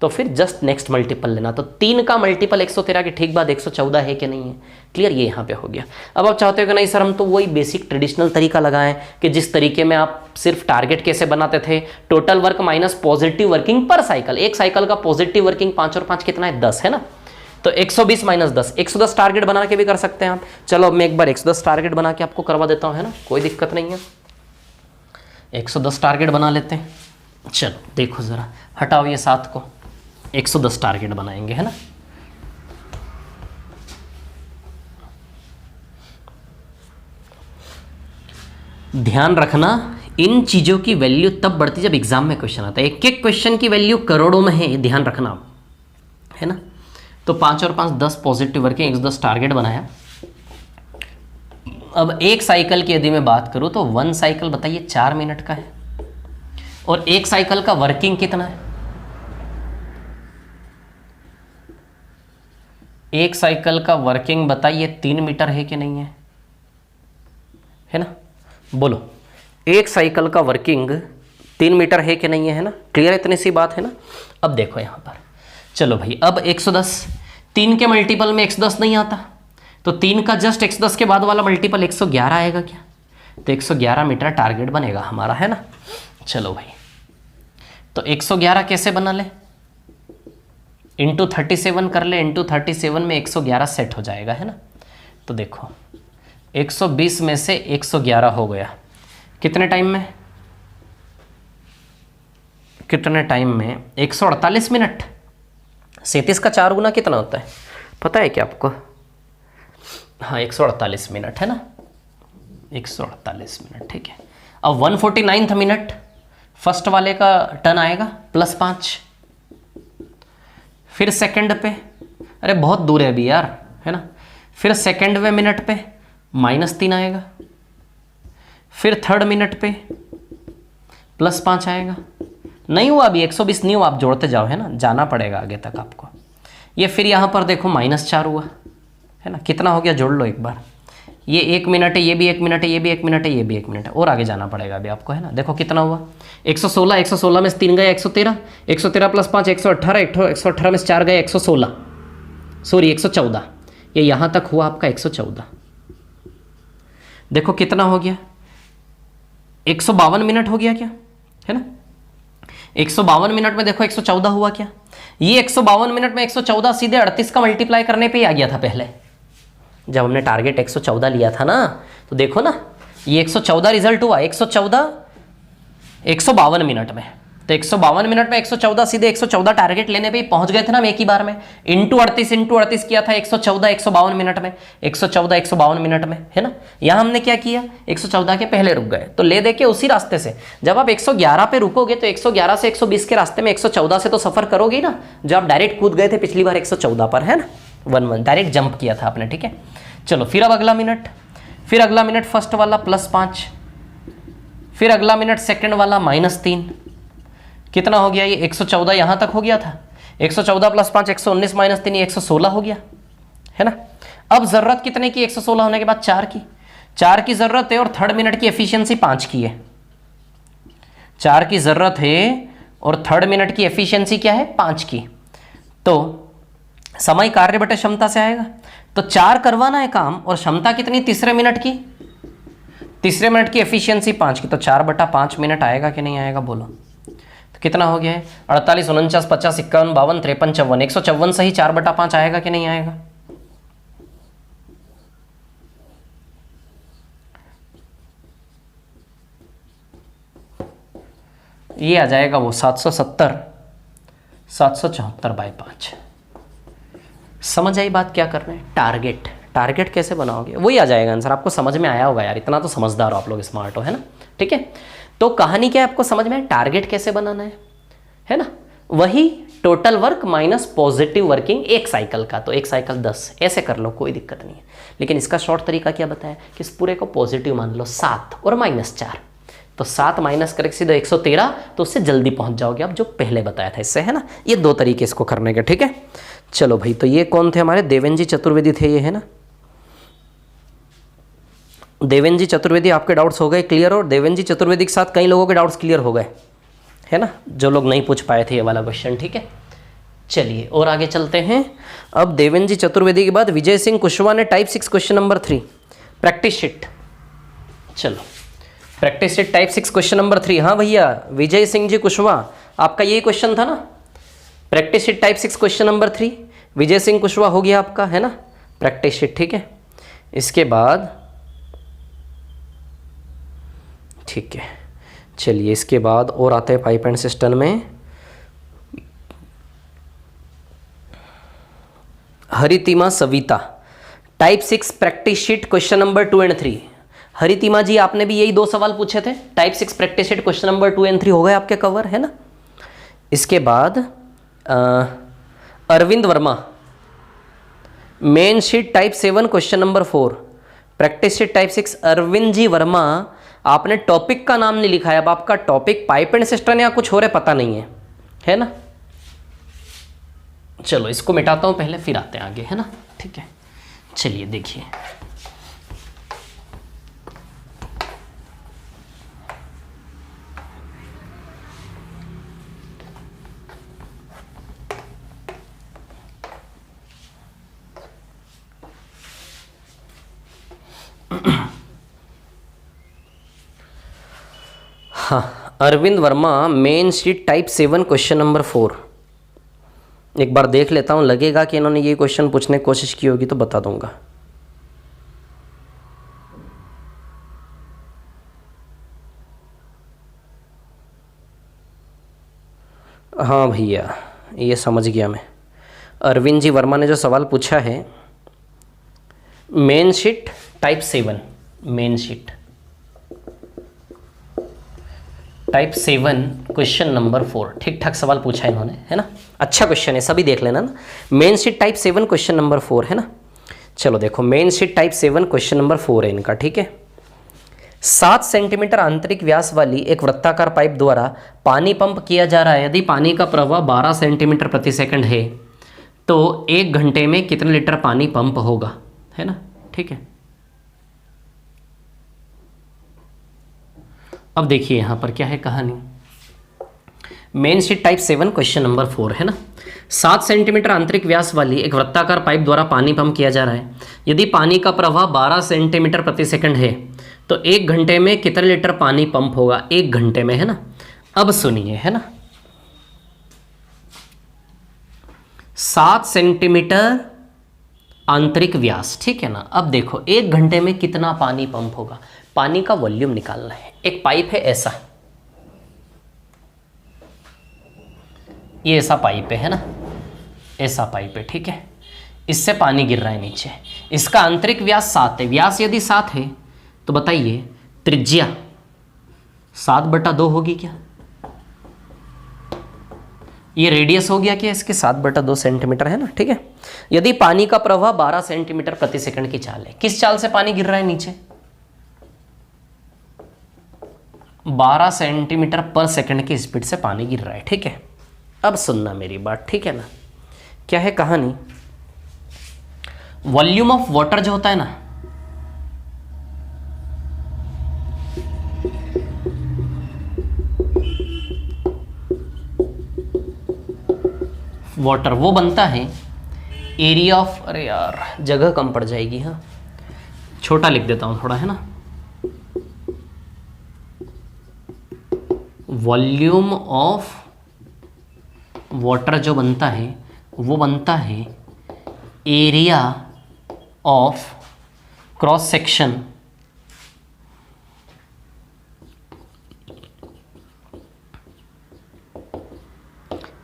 तो फिर जस्ट नेक्स्ट मल्टीपल लेना। तो 3 का मल्टीपल 113 की ठीक बात 114 है कि नहीं है, क्लियर, ये यहाँ पे हो गया। अब आप चाहते हो कि नहीं सर हम तो वही बेसिक ट्रेडिशनल तरीका लगाएं कि जिस तरीके में आप सिर्फ टारगेट कैसे बनाते थे, total work minus positive working पर साइकिल। एक साइकिल का पॉजिटिव वर्किंग 5 और 5 कितना है, 10 है ना। तो 120 माइनस 10, 110 टारगेट बना के भी कर सकते हैं आप। चलो अब मैं एक बार 110 टारगेट बना के आपको करवा देता हूँ, है ना, कोई दिक्कत नहीं है। 110 टारगेट बना लेते हैं, चलो देखो ज़रा, हटाओ ये 7 को, 110 टारगेट बनाएंगे, है ना। ध्यान रखना इन चीज़ों की वैल्यू तब बढ़ती जब एग्जाम में क्वेश्चन आता है। एक एक क्वेश्चन की वैल्यू करोड़ों में है, ध्यान रखना आप, है ना। तो 5 और 5 10 पॉजिटिव वर्किंग, 110 टारगेट बनाया। अब एक साइकिल की यदि मैं बात करूं तो 1 साइकिल बताइए 4 मिनट का है, और एक साइकिल का वर्किंग कितना है, एक साइकिल का वर्किंग बताइए 3 मीटर है कि नहीं है ना, बोलो। एक साइकिल का वर्किंग 3 मीटर है कि नहीं है ना, क्लियर, इतनी सी बात है ना। अब देखो यहाँ पर, चलो भाई, अब 110, 3 के मल्टीपल में 110 नहीं आता, तो 3 का जस्ट 110 के बाद वाला मल्टीपल 111 आएगा क्या, तो 111 मीटर टारगेट बनेगा हमारा, है ना। चलो भाई, तो 111 कैसे बना ले, इंटू 37 कर ले, इंटू 37 में 111 सेट हो जाएगा, है ना। तो देखो 120 में से 111 हो गया, कितने टाइम में, कितने टाइम में? 148 मिनट। 37 का 4 गुना कितना होता है पता है क्या आपको? हाँ 148 मिनट है ना, 148 मिनट, ठीक है। अब 149th मिनट फर्स्ट वाले का टर्न आएगा +5, फिर सेकंड पे, अरे बहुत दूर है अभी यार, है ना, फिर सेकंडवें मिनट पे -3 आएगा, फिर थर्ड मिनट पे +5 आएगा। नहीं हुआ अभी 120 नहीं हुआ, आप जोड़ते जाओ, है ना, जाना पड़ेगा आगे तक आपको। ये फिर यहाँ पर देखो -4 हुआ, है ना, कितना हो गया जोड़ लो एक बार। ये 1 मिनट है, ये भी 1 मिनट है, ये भी 1 मिनट है, ये भी 1 मिनट है, और आगे जाना पड़ेगा अभी आपको, है ना। देखो कितना हुआ 116, 116 में से 3 गए 113, 113 + 5 118, 118 में से 4 गए 116, सॉरी 114, ये यहाँ तक हुआ आपका 114। देखो कितना हो गया 152 मिनट हो गया क्या, है ना। 152 मिनट में देखो 114 हुआ क्या, ये 152 मिनट में 114 सीधे 38 का मल्टीप्लाई करने पे ही आ गया था पहले, जब हमने टारगेट 114 लिया था ना। तो देखो ना ये 114 रिजल्ट हुआ, 114 152 मिनट में, तो 152 मिनट में 114 सीधे 114 टारगेट लेने पे ही पहुंच गए थे ना हम एक ही बार में। इंटू 38 किया था 114 152 मिनट में, 114 152 मिनट में, है ना। यहां हमने क्या किया 114 के पहले रुक गए, तो ले दे के उसी रास्ते से जब आप 111 पे रुकोगे तो 111 से 120 के रास्ते में 114 से तो सफर करोगे ना, जो आप डायरेक्ट कूद गए थे पिछली बार 114 पर, है ना, 1 डायरेक्ट जंप किया था आपने, ठीक है। चलो फिर अब अगला मिनट, फिर अगला मिनट फर्स्ट वाला +5, फिर अगला मिनट सेकंड वाला -3, कितना हो गया ये 114 यहां तक हो गया था, 114 + 5 119 -3 ये 116 हो गया, है ना। अब जरूरत कितने की 116 होने के बाद 4 की जरूरत है, और थर्ड मिनट की एफिशिएंसी 5 की है। 4 की जरूरत है और थर्ड मिनट की एफिशिएंसी क्या है 5 की, तो समय कार्य बटे क्षमता से आएगा, तो 4 करवाना है काम और क्षमता कितनी तीसरे मिनट की, तीसरे मिनट की एफिशिएंसी 5 की, तो 4/5 मिनट आएगा कि नहीं आएगा बोलो। तो कितना हो गया है 48 49 50 51 52 53 54, 154 सही 4/5 आएगा कि नहीं आएगा। ये आ जाएगा वो 770 774/5। समझ आई बात क्या कर रहे हैं। टारगेट कैसे बनाओगे वही आ जाएगा आंसर। आपको समझ में आया होगा यार, इतना तो समझदार हो आप लोग, स्मार्ट हो, है ना, ठीक है। तो कहानी क्या है आपको समझ में, टारगेट कैसे बनाना है ना, वही total work minus positive working एक साइकिल का, तो एक साइकिल 10 ऐसे कर लो, कोई दिक्कत नहीं है। लेकिन इसका शॉर्ट तरीका क्या बताया कि इस पूरे को पॉजिटिव मान लो 7 और -4, तो 7 माइनस करके सीधा 113, तो उससे जल्दी पहुंच जाओगे आप, जो पहले बताया था इससे, है ना। ये 2 तरीके इसको करने के, ठीक है। चलो भाई, तो ये कौन थे हमारे, देवेंद्र जी चतुर्वेदी थे ये, है ना। देवेंद्र जी चतुर्वेदी, आपके डाउट्स हो गए क्लियर, और देवेंद्र जी चतुर्वेदी के साथ कई लोगों के डाउट्स क्लियर हो गए, है ना, जो लोग नहीं पूछ पाए थे ये वाला क्वेश्चन, ठीक है। चलिए और आगे चलते हैं। अब देवेंद्र जी चतुर्वेदी के बाद विजय सिंह कुशवाहा ने type 6 question number 3 practice sheet. चलो practice sheet type 6 question number 3। हाँ भैया विजय सिंह जी कुशवाहा, आपका यही क्वेश्चन था ना, practice sheet type 6 question number 3, विजय सिंह कुशवाहा हो गया आपका, है ना, प्रैक्टिस शीट, ठीक है। इसके बाद ठीक है, चलिए इसके बाद और आते हैं पाइप एंड सिस्टम में। Haritima Savita, type 6 practice sheet question number 2 और 3। हरितिमा जी आपने भी यही 2 सवाल पूछे थे, type 6 practice sheet question number 2 और 3 हो गए आपके कवर, है ना। इसके बाद Arvind Verma, main sheet type 7 question number 4, practice sheet type 6 Arvind ji Verma, आपने टॉपिक का नाम नहीं लिखा है, अब आपका टॉपिक पाइप एंड सिस्टम या कुछ हो रहा है पता नहीं है ना। चलो इसको मिटाता हूं पहले, फिर आते हैं आगे, है ना, ठीक है। चलिए देखिए, हाँ Arvind Verma, main sheet type 7 question number 4। एक बार देख लेता हूँ, लगेगा कि इन्होंने ये क्वेश्चन पूछने की कोशिश की होगी तो बता दूंगा। हाँ भैया, ये समझ गया मैं। अरविंद जी वर्मा ने जो सवाल पूछा है, main sheet type 7, main sheet type 7 question number 4, ठीक ठाक सवाल पूछा है इन्होंने, है ना। अच्छा क्वेश्चन है, सभी देख लेना ना। Main sheet type 7 question number 4 है ना। चलो देखो, main sheet type 7 question number 4 है इनका, ठीक है। 7 सेंटीमीटर आंतरिक व्यास वाली एक वृत्ताकार पाइप द्वारा पानी पंप किया जा रहा है। यदि पानी का प्रवाह 12 सेंटीमीटर प्रति सेकंड है तो 1 घंटे में कितने लीटर पानी पंप होगा, है ना, ठीक है। अब देखिए यहाँ पर क्या है कहानी। Main sheet type 7 question number 4 है ना। 7 सेंटीमीटर आंतरिक व्यास वाली एक वृत्ताकार पाइप द्वारा पानी पंप किया जा रहा है। यदि पानी का प्रवाह 12 सेंटीमीटर प्रति सेकंड है तो 1 घंटे में कितने लीटर पानी पंप होगा, 1 घंटे में, है ना। अब सुनिए, है ना, 7 सेंटीमीटर आंतरिक व्यास, ठीक है ना। अब देखो 1 घंटे में कितना पानी पंप होगा, पानी का वॉल्यूम निकालना है। एक पाइप है ऐसा, ये ऐसा पाइप है ना, ऐसा पाइप है, ठीक है। इससे पानी गिर रहा है नीचे। इसका आंतरिक व्यास 7 है। व्यास यदि 7 है तो बताइए त्रिज्या 7/2 होगी क्या? ये रेडियस हो गया क्या इसके, 7/2 सेंटीमीटर, है ना, ठीक है। यदि पानी का प्रवाह 12 सेंटीमीटर प्रति सेकंड की चाल है, किस चाल से पानी गिर रहा है नीचे? 12 सेंटीमीटर पर सेकंड की स्पीड से पानी गिर रहा है, ठीक है। अब सुनना मेरी बात, ठीक है ना। क्या है कहानी, वॉल्यूम ऑफ वाटर जो होता है ना, वाटर वो बनता है एरिया ऑफ, अरे यार जगह कम पड़ जाएगी, हाँ छोटा लिख देता हूं थोड़ा, है ना। वॉल्यूम ऑफ वाटर जो बनता है वो बनता है area of cross section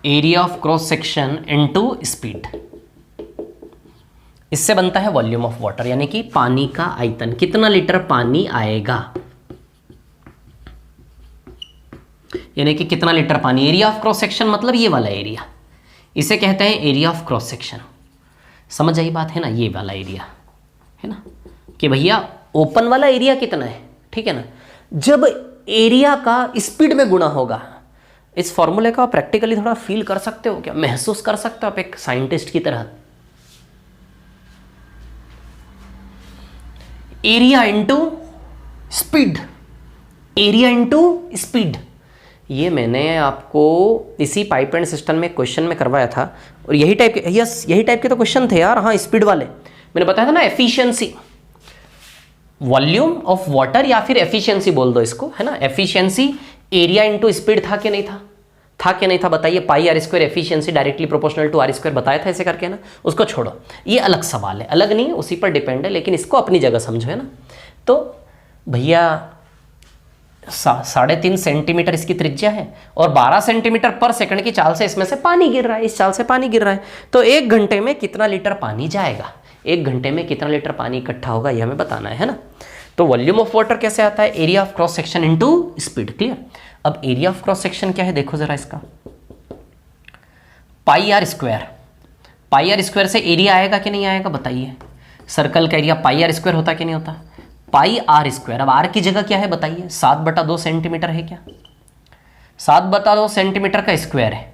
area of cross section into speed. इससे बनता है वॉल्यूम ऑफ वाटर, यानी कि पानी का आयतन, कितना लीटर पानी आएगा, यानी कि कितना लीटर पानी। एरिया ऑफ क्रॉस सेक्शन मतलब ये वाला एरिया, इसे कहते हैं एरिया ऑफ क्रॉस सेक्शन। समझ आई बात, है ना, ये वाला एरिया, है ना, कि भैया ओपन वाला एरिया कितना है, ठीक है ना। जब एरिया का स्पीड में गुणा होगा, इस फॉर्मूले का प्रैक्टिकली थोड़ा फील कर सकते हो क्या, महसूस कर सकते हो आप एक साइंटिस्ट की तरह। Area into speed, area into speed, ये मैंने आपको इसी पाइप एंड सिस्टम में क्वेश्चन में करवाया था, और यही टाइप के, यस यही टाइप के तो क्वेश्चन थे यार, हाँ स्पीड वाले। मैंने बताया था ना एफिशिएंसी, वॉल्यूम ऑफ वाटर या फिर एफिशिएंसी बोल दो इसको, है ना। एफिशिएंसी एरिया इंटू स्पीड था कि नहीं था, था कि नहीं था, बताइए। Pi R square efficiency directly proportional to R square बताया था ऐसे करके, ना। उसको छोड़ो, ये अलग सवाल है, अलग नहीं है, उसी पर डिपेंड है, लेकिन इसको अपनी जगह समझो, है ना। तो भैया 3.5 सेंटीमीटर इसकी त्रिज्या है और 12 सेंटीमीटर पर सेकंड की चाल से इसमें से पानी गिर रहा है, इस चाल से पानी गिर रहा है। तो 1 घंटे में कितना लीटर पानी जाएगा, 1 घंटे में कितना लीटर पानी इकट्ठा होगा, यह हमें बताना है ना। तो वॉल्यूम ऑफ वाटर कैसे आता है, area of cross section into speed, clear. अब एरिया ऑफ क्रॉस सेक्शन क्या है, देखो जरा इसका, pi R square. Pi R square से एरिया आएगा कि नहीं आएगा, बताइए। सर्कल का एरिया पाई आर स्क्वायर होता कि नहीं होता, पाई आर स्क्वायर। अब आर की जगह क्या है बताइए, 7/2 सेंटीमीटर है क्या, 7/2 सेंटीमीटर का स्क्वायर है,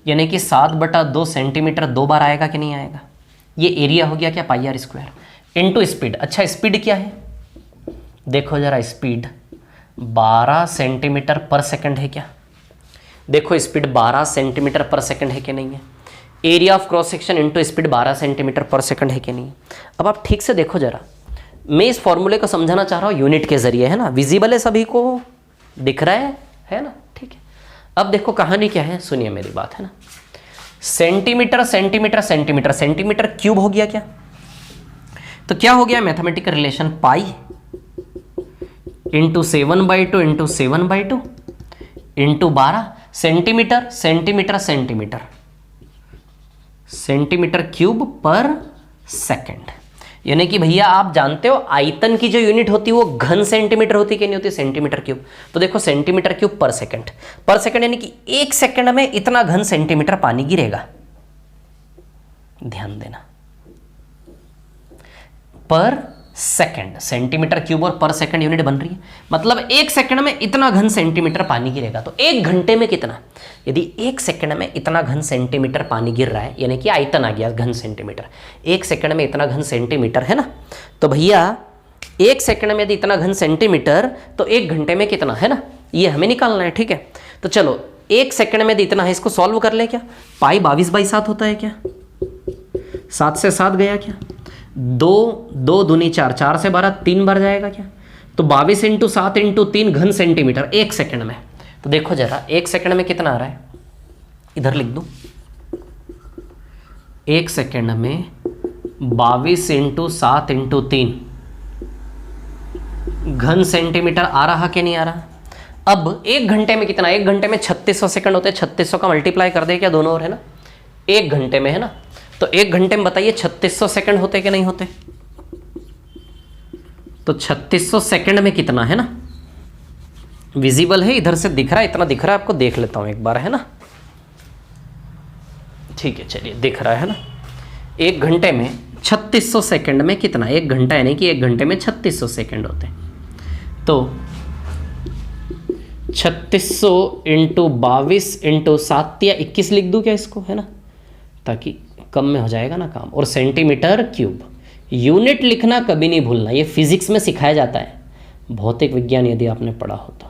यानी कि 7/2 सेंटीमीटर 2 बार आएगा कि नहीं आएगा। ये एरिया हो गया क्या, पाई आर स्क्वायर इनटू स्पीड। अच्छा स्पीड क्या है, देखो जरा, स्पीड 12 सेंटीमीटर पर सेकंड है क्या, देखो स्पीड 12 सेंटीमीटर पर सेकंड है कि नहीं है। Area of cross section into speed 12 centimetre पर सेकंड है कि नहीं। अब आप ठीक से देखो जरा, मैं इस फॉर्मूले को समझाना चाह रहा हूँ यूनिट के जरिए, है ना। विजिबल है, सभी को दिख रहा है ना, ठीक है। अब देखो कहानी क्या है, सुनिए मेरी बात, है ना। Centimetre centimetre centimetre, centimetre cube हो गया क्या, तो क्या हो गया mathematical relation, pi into 7/2 into 7/2 into 12। Centimetre centimetre centimetre, centimetre cube पर सेकंड। यानी कि भैया आप जानते हो आयतन की जो यूनिट होती है वो घन सेंटीमीटर होती कि नहीं होती, सेंटीमीटर क्यूब। तो देखो सेंटीमीटर क्यूब पर सेकंड, पर सेकंड यानी कि 1 सेकंड में इतना घन सेंटीमीटर पानी गिरेगा। ध्यान देना, पर सेकंड, सेंटीमीटर क्यूब और पर सेकंड यूनिट बन रही है, मतलब 1 सेकंड में इतना घन सेंटीमीटर पानी गिरेगा। तो 1 घंटे में कितना, यदि 1 सेकंड में इतना घन सेंटीमीटर पानी गिर रहा है, यानी कि आयतन आ गया घन सेंटीमीटर, 1 सेकंड में इतना घन सेंटीमीटर है ना, तो भैया 1 सेकंड में यदि इतना घन सेंटीमीटर तो 1 घंटे में कितना है ना, ये हमें निकालना है। ठीक है, तो चलो 1 सेकंड में यदि इतना है, इसको सॉल्व कर ले। क्या पाई 22/7 होता है क्या, 7 से 7 गया क्या, 2 2 दूनी 4, 4 से 12 3 बार जाएगा क्या, तो 22 × 7 × 3 घन सेंटीमीटर 1 सेकंड में। तो देखो जरा 1 सेकंड में कितना आ रहा है, इधर लिख दूं, 1 सेकंड में 22 × 7 × 3 घन सेंटीमीटर आ रहा कि नहीं आ रहा। अब 1 घंटे में कितना, 1 घंटे में 3600 सेकंड होते हैं, 3600 का मल्टीप्लाई कर दे क्या दोनों ओर, है ना, 1 घंटे में है ना, तो 1 घंटे में बताइए 3600 सेकंड होते कि नहीं होते, तो 3600 सेकंड में कितना है ना, विजिबल है, इधर से दिख रहा है, इतना दिख रहा है आपको, देख लेता हूं एक बार, है ना। ठीक है चलिए, दिख रहा है ना, 1 घंटे में 3600 सेकंड में कितना, 1 घंटा यानी कि 1 घंटे में 3600 सेकंड होते हैं, तो 3600 × 22 × 7 या 21 लिख दूं क्या इसको, है ना, ताकि कम में हो जाएगा ना काम। और सेंटीमीटर क्यूब, यूनिट लिखना कभी नहीं भूलना, ये फिजिक्स में सिखाया जाता है, भौतिक विज्ञान यदि आपने पढ़ा हो तो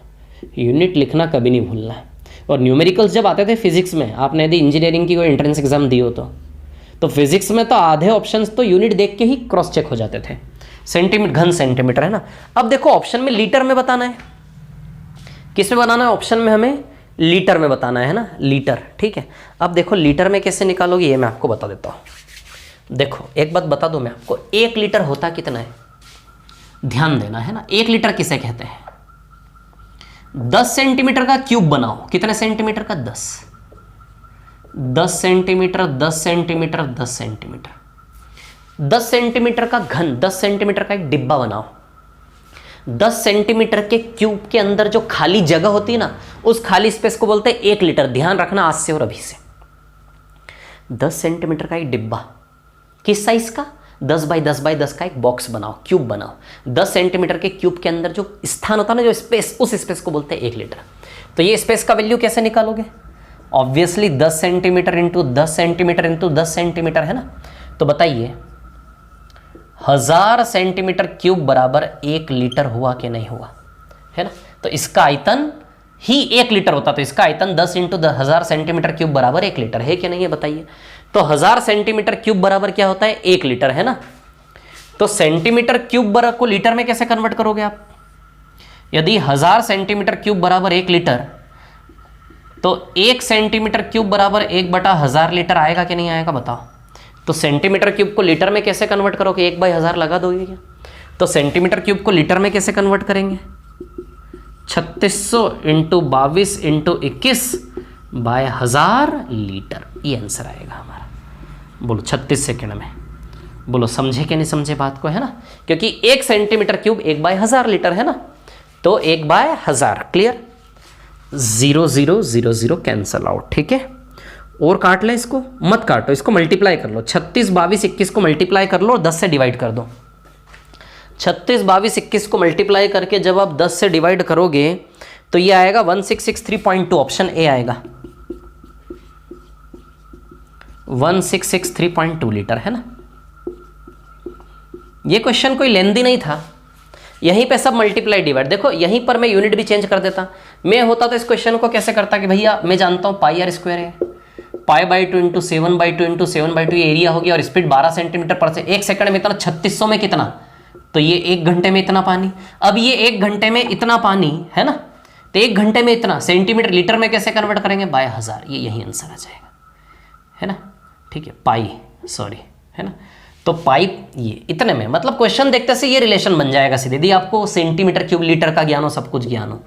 यूनिट लिखना कभी नहीं भूलना है। और न्यूमेरिकल्स जब आते थे फिजिक्स में, आपने यदि इंजीनियरिंग की कोई एंट्रेंस एग्जाम दी हो तो फिजिक्स में तो आधे ऑप्शंस तो यूनिट देख के ही क्रॉस चेक हो जाते थे। सेंटीमीटर, घन सेंटीमीटर, है ना। अब देखो ऑप्शन में लीटर में बताना है, किस में बनाना है, ऑप्शन में हमें लीटर में बताना है ना, लीटर। ठीक है, अब देखो लीटर में कैसे निकालोगे ये मैं आपको बता देता हूँ। देखो एक बात बता दूं मैं आपको, 1 लीटर होता कितना है, ध्यान देना है ना। 1 लीटर किसे कहते हैं, 10 सेंटीमीटर का क्यूब बनाओ, कितने सेंटीमीटर का, 10 सेंटीमीटर 10 सेंटीमीटर 10 सेंटीमीटर 10 सेंटीमीटर का घन, 10 सेंटीमीटर का एक डिब्बा बनाओ। 10 सेंटीमीटर के क्यूब के अंदर जो खाली जगह होती है ना, उस खाली स्पेस को बोलते हैं 1 लीटर। ध्यान रखना आज से और अभी से। 10 सेंटीमीटर का एक डिब्बा, किस साइज का, 10 बाई 10 बाई 10 का एक बॉक्स बनाओ, क्यूब बनाओ। 10 सेंटीमीटर के क्यूब के अंदर जो स्थान होता है ना, जो स्पेस, उस स्पेस को बोलते हैं 1 लीटर। तो ये स्पेस का वैल्यू कैसे निकालोगे, obviously 10 centimetre into 10 centimetre into 10 centimetre, है ना। तो बताइए 1000 सेंटीमीटर क्यूब बराबर 1 लीटर हुआ कि नहीं हुआ, है ना। तो इसका आयतन ही 1 लीटर होता, तो इसका आयतन 10 इंटू 1000 सेंटीमीटर क्यूब बराबर 1 लीटर है कि नहीं है, बताइए। तो 1000 सेंटीमीटर क्यूब बराबर क्या होता है, 1 लीटर, है ना। तो सेंटीमीटर क्यूब बराबर को लीटर में कैसे कन्वर्ट करोगे आप, यदि 1000 सेंटीमीटर क्यूब बराबर 1 लीटर, तो 1 सेंटीमीटर क्यूब बराबर 1/1000 लीटर आएगा कि नहीं आएगा, बताओ। तो सेंटीमीटर क्यूब को लीटर में कैसे कन्वर्ट करोगे, 1/1000 लगा दोगे क्या। तो सेंटीमीटर क्यूब को लीटर में कैसे कन्वर्ट करेंगे, 3600 इंटू 22 इंटू 21/1000 लीटर, ये आंसर आएगा हमारा। बोलो 36 सेकेंड में, बोलो समझे कि नहीं समझे बात को, है ना। क्योंकि 1 सेंटीमीटर क्यूब 1/1000 लीटर है ना, तो 1/1000, क्लियर। 0 0 0 0 कैंसल आउट, ठीक है। और काट लें, इसको मत काटो, इसको मल्टीप्लाई कर लो। 36 22 21 को मल्टीप्लाई कर लो और 10 से डिवाइड कर दो। 36 22 21 को मल्टीप्लाई करके जब आप 10 से डिवाइड करोगे तो ये आएगा 1663.2, ऑप्शन ए आएगा 1663.2 लीटर, है ना। ये क्वेश्चन कोई लेंदी नहीं था, यहीं पे सब मल्टीप्लाई डिवाइड। देखो यहीं पर मैं यूनिट भी चेंज कर देता, मैं होता तो इस क्वेश्चन को कैसे करता कि भैया मैं जानता हूँ पाई आर स्क्वायर है, π/2 इंटू 7/2 इंटू 7/2 ये एरिया हो गया, और स्पीड 12 सेंटीमीटर पर से 1 सेकंड में इतना, 3600 में कितना, तो ये 1 घंटे में इतना पानी। अब ये 1 घंटे में इतना पानी है ना, तो 1 घंटे में इतना सेंटीमीटर लीटर में कैसे कन्वर्ट करेंगे, 1000, ये यही आंसर आ जाएगा, है ना। ठीक है, पाई, सॉरी, है ना। तो पाइप ये इतने में, मतलब क्वेश्चन देखते से ये रिलेशन बन जाएगा सीधे। यदि आपको सेंटीमीटर क्यूब लीटर का ज्ञान हो, सब कुछ ज्ञान हो,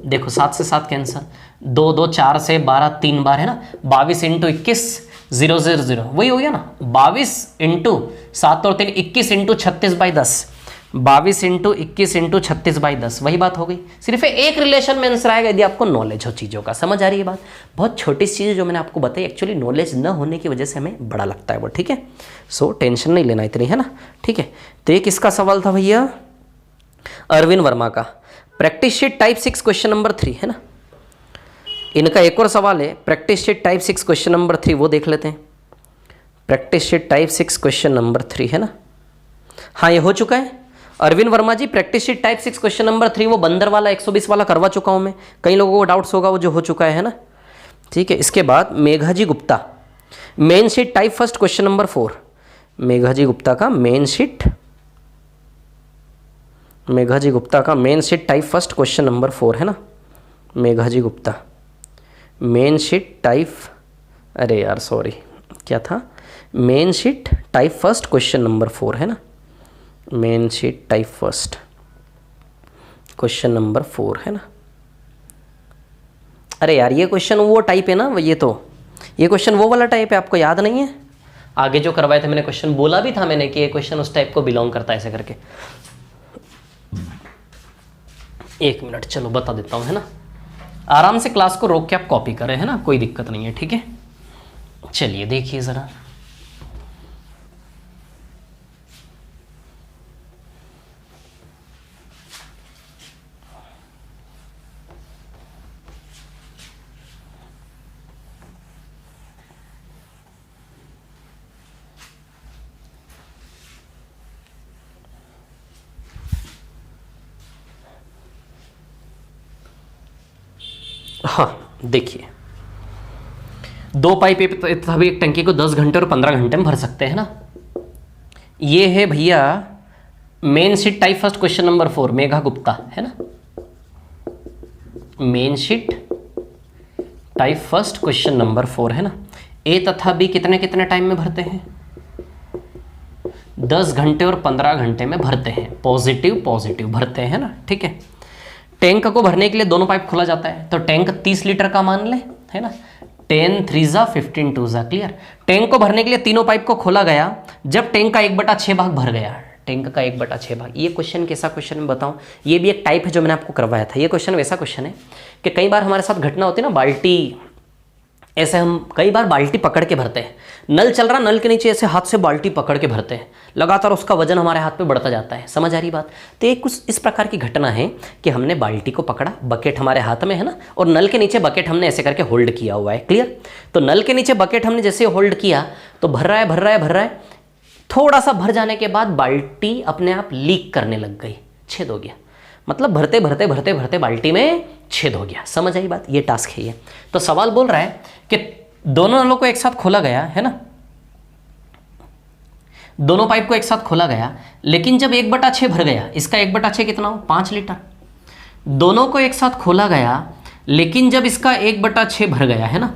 देखो 7 से 7 कैंसर, 2 2 4 से 12 3 बार है ना, 22 इंटू 21 0 0 0 वही हो गया ना, 22 इंटू 7 और 3 21 इंटू 36/10, 22 इंटू 21 इंटू 36/10 वही बात हो गई। सिर्फ एक रिलेशन में आंसर आएगा यदि आपको नॉलेज हो चीज़ों का। समझ आ रही है बात? बहुत छोटी चीज़ जो मैंने आपको बताई, एक्चुअली नॉलेज न होने की वजह से हमें बड़ा लगता है वो, ठीक है। सो टेंशन नहीं लेना इतनी, है ना, ठीक है। तो ये किसका सवाल था भैया? अरविंद वर्मा का। Practice sheet type 6 question number 3 है ना। इनका एक और सवाल है practice sheet type 6 question number 3, वो देख लेते हैं। Practice sheet type 6 question number 3 है ना। हाँ ये हो चुका है Arvind Verma ji. Practice sheet type 6 question number 3 वो बंदर वाला 120 वाला करवा चुका हूँ मैं। कई लोगों को डाउट्स होगा वो जो हो चुका है ना, ठीक है। इसके बाद Meghaji Gupta main sheet type first question number 4। Meghaji Gupta का मेन शीट, मेघाजी गुप्ता का main sheet type first question number 4 है ना। Meghaji Gupta main sheet type, अरे यार सॉरी क्या था, main sheet type first question number 4 है ना। Main sheet type first question number 4 है ना। अरे यार ये क्वेश्चन वो टाइप है ना, ये क्वेश्चन वो वाला टाइप है, आपको याद नहीं है? आगे जो करवाए थे मैंने क्वेश्चन, बोला भी था मैंने कि ये क्वेश्चन उस टाइप को बिलोंग करता है, ऐसे करके। एक मिनट चलो बता देता हूँ, है ना। आराम से क्लास को रोक के आप कॉपी करें, है ना, कोई दिक्कत नहीं है, ठीक है। चलिए देखिए ज़रा, हाँ देखिए, 2 पाइप तभी एक टंकी को 10 घंटे और 15 घंटे में भर सकते हैं ना। ये है भैया main sheet type first question number 4, Megha Gupta है ना। Main sheet type first question number 4 है ना। ए तथा बी कितने कितने टाइम में भरते हैं? 10 घंटे और 15 घंटे में भरते हैं। पॉजिटिव पॉजिटिव भरते हैं ना, ठीक है। टैंक को भरने के लिए दोनों पाइप खोला जाता है, तो टैंक 30 लीटर का मान ले, है ना। 10 3 15 2 क्लियर। टैंक को भरने के लिए तीनों पाइप को खोला गया जब टैंक का 1/6 भाग भर गया। टैंक का 1/6 भाग, ये क्वेश्चन कैसा क्वेश्चन मैं बताऊं, ये भी एक टाइप है जो मैंने आपको करवाया था। ये क्वेश्चन वैसा क्वेश्चन है कि कई बार हमारे साथ घटना होती है ना, बाल्टी ऐसे हम कई बार बाल्टी पकड़ के भरते हैं, नल चल रहा, नल के नीचे ऐसे हाथ से बाल्टी पकड़ के भरते हैं, लगातार उसका वजन हमारे हाथ पे बढ़ता जाता है। समझ आ रही बात? तो ये कुछ इस प्रकार की घटना है कि हमने बाल्टी को पकड़ा, बकेट हमारे हाथ में है ना, और नल के नीचे बकेट हमने ऐसे करके होल्ड किया हुआ है, क्लियर। तो नल के नीचे बकेट हमने जैसे होल्ड किया तो भर रहा है भर रहा है भर रहा है, थोड़ा सा भर जाने के बाद बाल्टी अपने आप लीक करने लग गई, छेद हो गया। मतलब भरते भरते भरते भरते बाल्टी में छेद हो गया। समझ आई बात? ये टास्क है ये। तो सवाल बोल रहा है कि दोनों नलों को एक साथ खोला गया है ना, दोनों पाइप को एक साथ खोला गया, लेकिन जब 1/6 भर गया, इसका 1/6 कितना हो? 5 लीटर। दोनों को एक साथ खोला गया लेकिन जब इसका 1/6 भर गया है ना,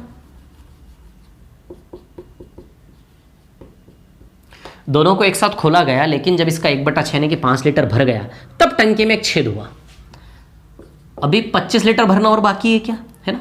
दोनों को एक साथ खोला गया लेकिन जब इसका 1/6 यानी कि 5 लीटर भर गया, तब टंकी में एक छेद हुआ। अभी 25 लीटर भरना और बाकी है क्या, है ना।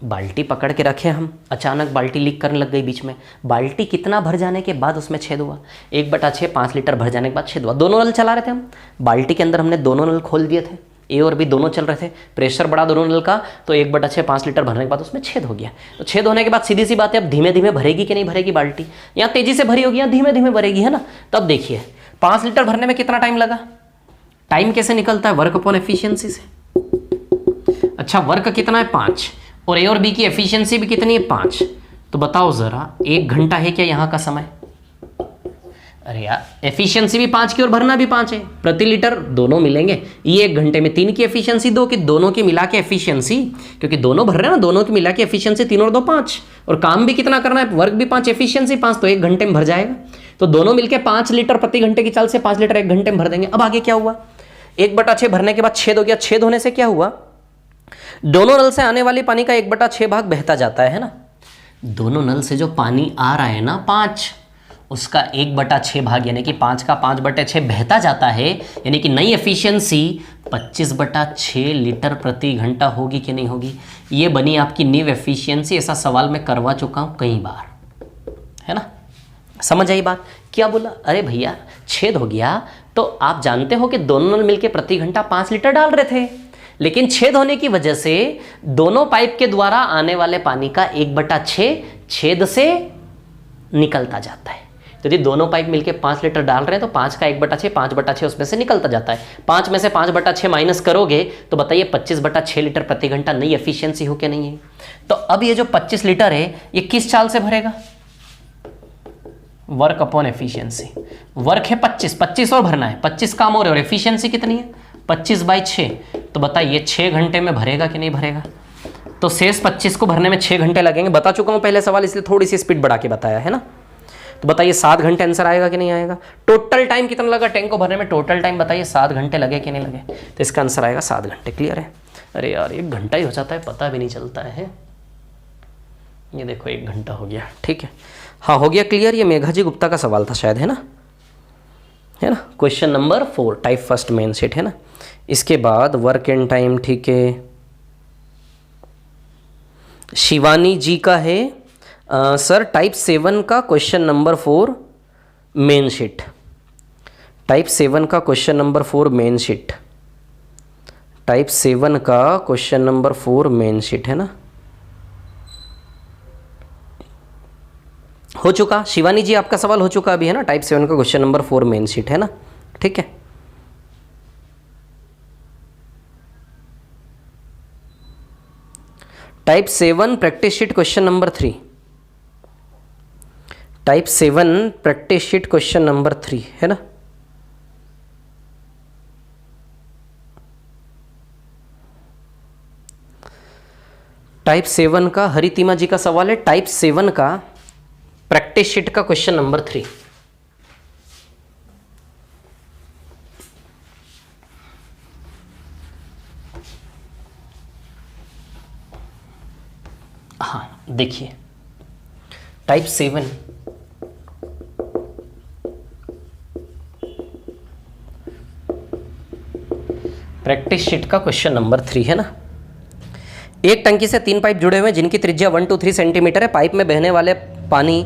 बाल्टी पकड़ के रखे हम, अचानक बाल्टी लीक करने लग गई बीच में। बाल्टी कितना भर जाने के बाद उसमें छेद हुआ? 1/6, 5 लीटर भर जाने के बाद छेद हुआ। दोनों नल चला रहे थे हम, बाल्टी के अंदर हमने दोनों नल खोल दिए थे, ए और बी दोनों चल रहे थे, प्रेशर बढ़ा दोनों नल का, तो 1/6 5 लीटर भरने के बाद उसमें छेद हो गया। तो छेद होने के बाद सीधी सी बात है, अब धीमे धीमे भरेगी कि नहीं भरेगी बाल्टी, या तेजी से भरी होगी या धीमे धीमे भरेगी, है ना। तब देखिए 5 लीटर भरने में कितना टाइम लगा? टाइम कैसे निकलता है? वर्क अपॉन एफिशिएंसी से। अच्छा वर्क कितना है? 5, और ए और बी की एफिशिएंसी भी कितनी है? 5। तो बताओ जरा 1 घंटा है क्या यहाँ का समय? अरे यार एफिशिएंसी भी 5 की और भरना भी 5 है, प्रति लीटर दोनों मिलेंगे। ये 1 घंटे में 3 की एफिशिएंसी 2 की, दोनों की मिला के एफिशिएंसी, क्योंकि दोनों भर रहे हैं ना, दोनों की मिला के एफिशिएंसी 3 और 2 5, और काम भी कितना करना है? वर्क भी 5, एफिशिएंसी 5, तो 1 घंटे में भर जाएगा। तो दोनों मिलकर 5 लीटर प्रति घंटे की चाल से 5 लीटर 1 घंटे में भर देंगे। अब आगे क्या हुआ? 1/6 भरने के बाद छेद हो गया। छेद होने से क्या हुआ? दोनों नल से आने वाली पानी का 1/6 भाग बहता जाता है ना। दोनों नल से जो पानी आ रहा है ना 5, उसका 1/6 भाग यानी कि 5 का 5/6 बहता जाता है, यानी कि नई एफिशिएंसी 25/6 लीटर प्रति घंटा होगी कि नहीं होगी। ये बनी आपकी न्यू एफिशिएंसी। ऐसा सवाल मैं करवा चुका हूँ कई बार, है ना। समझ आई बात। क्या बोला, अरे भैया छेद हो गया तो आप जानते हो कि दोनों मिलकर प्रति घंटा 5 लीटर डाल रहे थे, लेकिन छेद होने की वजह से दोनों पाइप के द्वारा आने वाले पानी का 1/6 छेद से निकलता जाता है। तो यदि दोनों पाइप मिलके 5 लीटर डाल रहे हैं तो 5 का 1/6 5/6 उसमें से निकलता जाता है। 5 में से 5/6 माइनस करोगे तो बताइए 25/6 लीटर प्रति घंटा नई एफिशिएंसी हो क्या नहीं है। तो अब ये जो 25 लीटर है ये किस चाल से भरेगा, वर्क अपॉन एफिशिएंसी। वर्क है 25 और भरना है, 25 काम और एफिशिएंसी कितनी है 25/6। तो बताइए 6 घंटे में भरेगा कि नहीं भरेगा। तो शेष 25 को भरने में 6 घंटे लगेंगे। बता चुका हूं पहले सवाल, इसलिए थोड़ी सी स्पीड बढ़ा के बताया है ना। तो बताइए 7 घंटे आंसर आएगा कि नहीं आएगा। टोटल टाइम कितना लगा टैंक को भरने में, टोटल टाइम बताइए 7 घंटे लगे कि नहीं लगे। तो इसका आंसर आएगा 7 घंटे। क्लियर है। अरे यार 1 घंटा ही हो जाता है, पता भी नहीं चलता है। ये देखो 1 घंटा हो गया। ठीक है, हाँ हो गया क्लियर। ये मेघा जी गुप्ता का सवाल था शायद, है ना, है ना। Question number 4 type first main set, है ना। इसके बाद वर्क एंड टाइम, ठीक है, शिवानी जी का है सर टाइप 7 का question number 4 main sheet. Type 7 का question number 4 main sheet. Type 7 का क्वेश्चन नंबर 4 मेन शीट, है ना। हो चुका शिवानी जी, आपका सवाल हो चुका अभी, है ना। टाइप 7 का क्वेश्चन नंबर 4 मेन शीट, है ना। ठीक है, type 7 practice sheet question number 3। Type 7 practice sheet question number 3, है ना। टाइप 7 का हरितिमा जी का सवाल है, टाइप 7 का प्रैक्टिस शीट का क्वेश्चन नंबर 3। हाँ देखिए टाइप 7 प्रैक्टिस शीट का क्वेश्चन नंबर 3, है ना। एक टंकी से 3 पाइप जुड़े हुए हैं जिनकी त्रिज्या 1 to 3 सेंटीमीटर है। पाइप में बहने वाले पानी,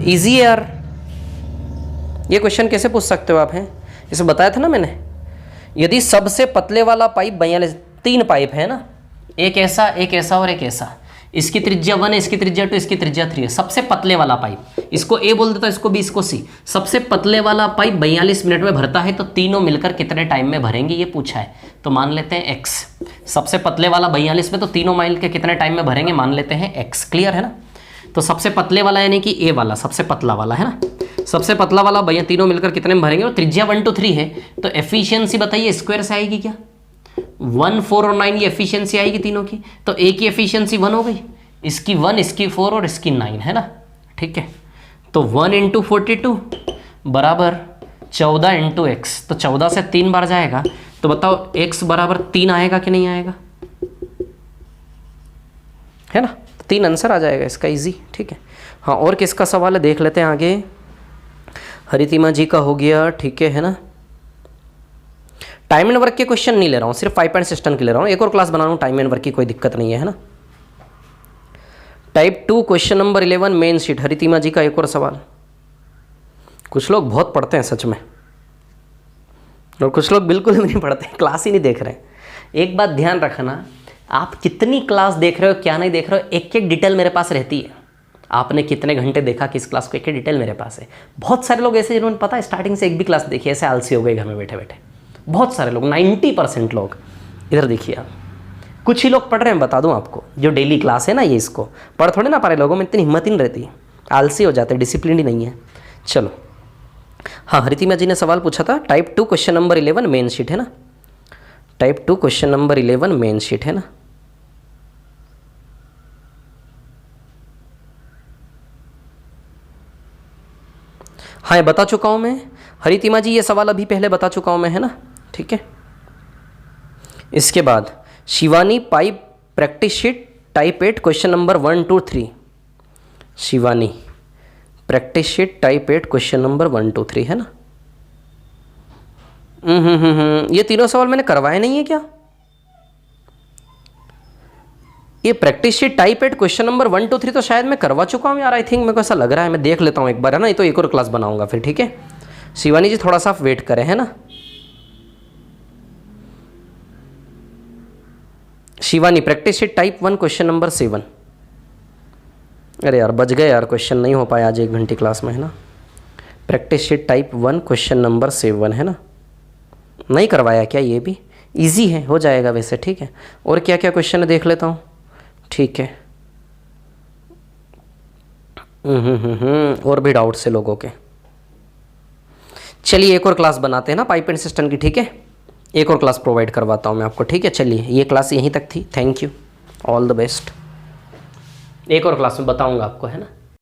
इजी यार, ये क्वेश्चन कैसे पूछ सकते हो आप, हैं इसे बताया था ना मैंने। यदि सबसे पतले वाला पाइप 42, 3 पाइप है ना, एक ऐसा और एक ऐसा, इसकी त्रिज्या 1 है, इसकी त्रिज्या 2, इसकी त्रिज्या 3 है। सबसे पतले वाला पाइप, इसको ए बोल देता, इसको बी, इसको सी। सबसे पतले वाला पाइप 42 मिनट में भरता है, तो तीनों मिलकर कितने टाइम में भरेंगे ये पूछा है। तो मान लेते हैं x। सबसे पतले वाला 42 में, तो तीनों मिल के कितने टाइम में भरेंगे, मान लेते हैं x। क्लियर है ना। तो सबसे पतले वाला यानी कि ए वाला, सबसे पतला वाला, है ना। सबसे पतला वाला भैया तीनों मिलकर कितने में भरेंगे, और त्रिज्या 1 to 3 है। तो एफिशिएंसी बताइए स्क्वायर से आएगी क्या, 1, 4 और 9 ये एफिशिएंसी आएगी तीनों की। तो ए की एफिशिएंसी 1 हो गई, इसकी 1, इसकी 4 और इसकी 9, है ना। ठीक है, तो 1 × 42 बराबर 14 × x। तो 14 से 3 बार जाएगा, तो बताओ x बराबर 3 आएगा कि नहीं आएगा, है ना। 3 आंसर आ जाएगा इसका, इजी। ठीक है, हाँ और किसका सवाल है देख लेते हैं आगे। हरितिमा जी का हो गया, ठीक है ना। टाइम एंड वर्क के क्वेश्चन नहीं ले रहा हूँ, सिर्फ 5 पॉइंट सिस्टम के ले रहा हूँ। एक और क्लास बना रहा हूँ टाइम एंड वर्क की, कोई दिक्कत नहीं है ना। Type 2 question number 11 main sheet, Haritima ji का एक और सवाल। कुछ लोग बहुत पढ़ते हैं सच में, और कुछ लोग बिल्कुल भी नहीं पढ़ते, क्लास ही नहीं देख रहे। एक बात ध्यान रखना, आप कितनी क्लास देख रहे हो क्या नहीं देख रहे हो, एक एक डिटेल मेरे पास रहती है। आपने कितने घंटे देखा किस क्लास को, एक एक डिटेल मेरे पास है। बहुत सारे लोग ऐसे जिन्होंने पता है स्टार्टिंग से एक भी क्लास देखी, ऐसे आलसी हो गए घर में बैठे बैठे। बहुत सारे लोग, 90% लोग। इधर देखिए आप, कुछ ही लोग पढ़ रहे हैं, बता दूं आपको, जो डेली क्लास है ना, ये इसको पढ़ थोड़े ना पा रहे। लोगों में इतनी हिम्मत ही नहीं रहती, आलसी हो जाते, डिसिप्लिन ही नहीं है। चलो हाँ, हरितिमा जी ने सवाल पूछा था type 2 question number 11 main sheet, है ना। Type 2 question number 11 main sheet, है ना। हाँ ये बता चुका हूं मैं, हरितिमा जी ये सवाल अभी पहले बता चुका हूं मैं, है ना। ठीक है, इसके बाद Shivani pipe practice sheet type 8 question number 1 to 3। Shivani practice sheet type 8 question number 1 2 3 है ना। ये तीनों सवाल मैंने करवाए नहीं है क्या? ये practice sheet type 8 question number 1 2 3 तो शायद मैं करवा चुका हूँ यार। आई थिंक मेरे को ऐसा लग रहा है, मैं देख लेता हूँ एक बार, है ना। ये तो एक और क्लास बनाऊंगा फिर, ठीक है। शिवानी जी थोड़ा सा आप वेट करें, है ना। Shivani practice sheet type 1 question number 7। अरे यार बच गए यार, क्वेश्चन नहीं हो पाया आज 1 घंटे क्लास में, है ना। Practice sheet type 1 question number 7, है ना। नहीं करवाया क्या? ये भी इजी है, हो जाएगा वैसे, ठीक है। और क्या क्या क्वेश्चन है देख लेता हूँ, ठीक है। और भी डाउट्स है लोगों के। चलिए एक और क्लास बनाते हैं ना पाइप एंड सिस्टम की, ठीक है। एक और क्लास प्रोवाइड करवाता हूँ मैं आपको, ठीक है। चलिए ये क्लास यहीं तक थी, thank you, all the best. एक और क्लास में बताऊँगा आपको, है ना।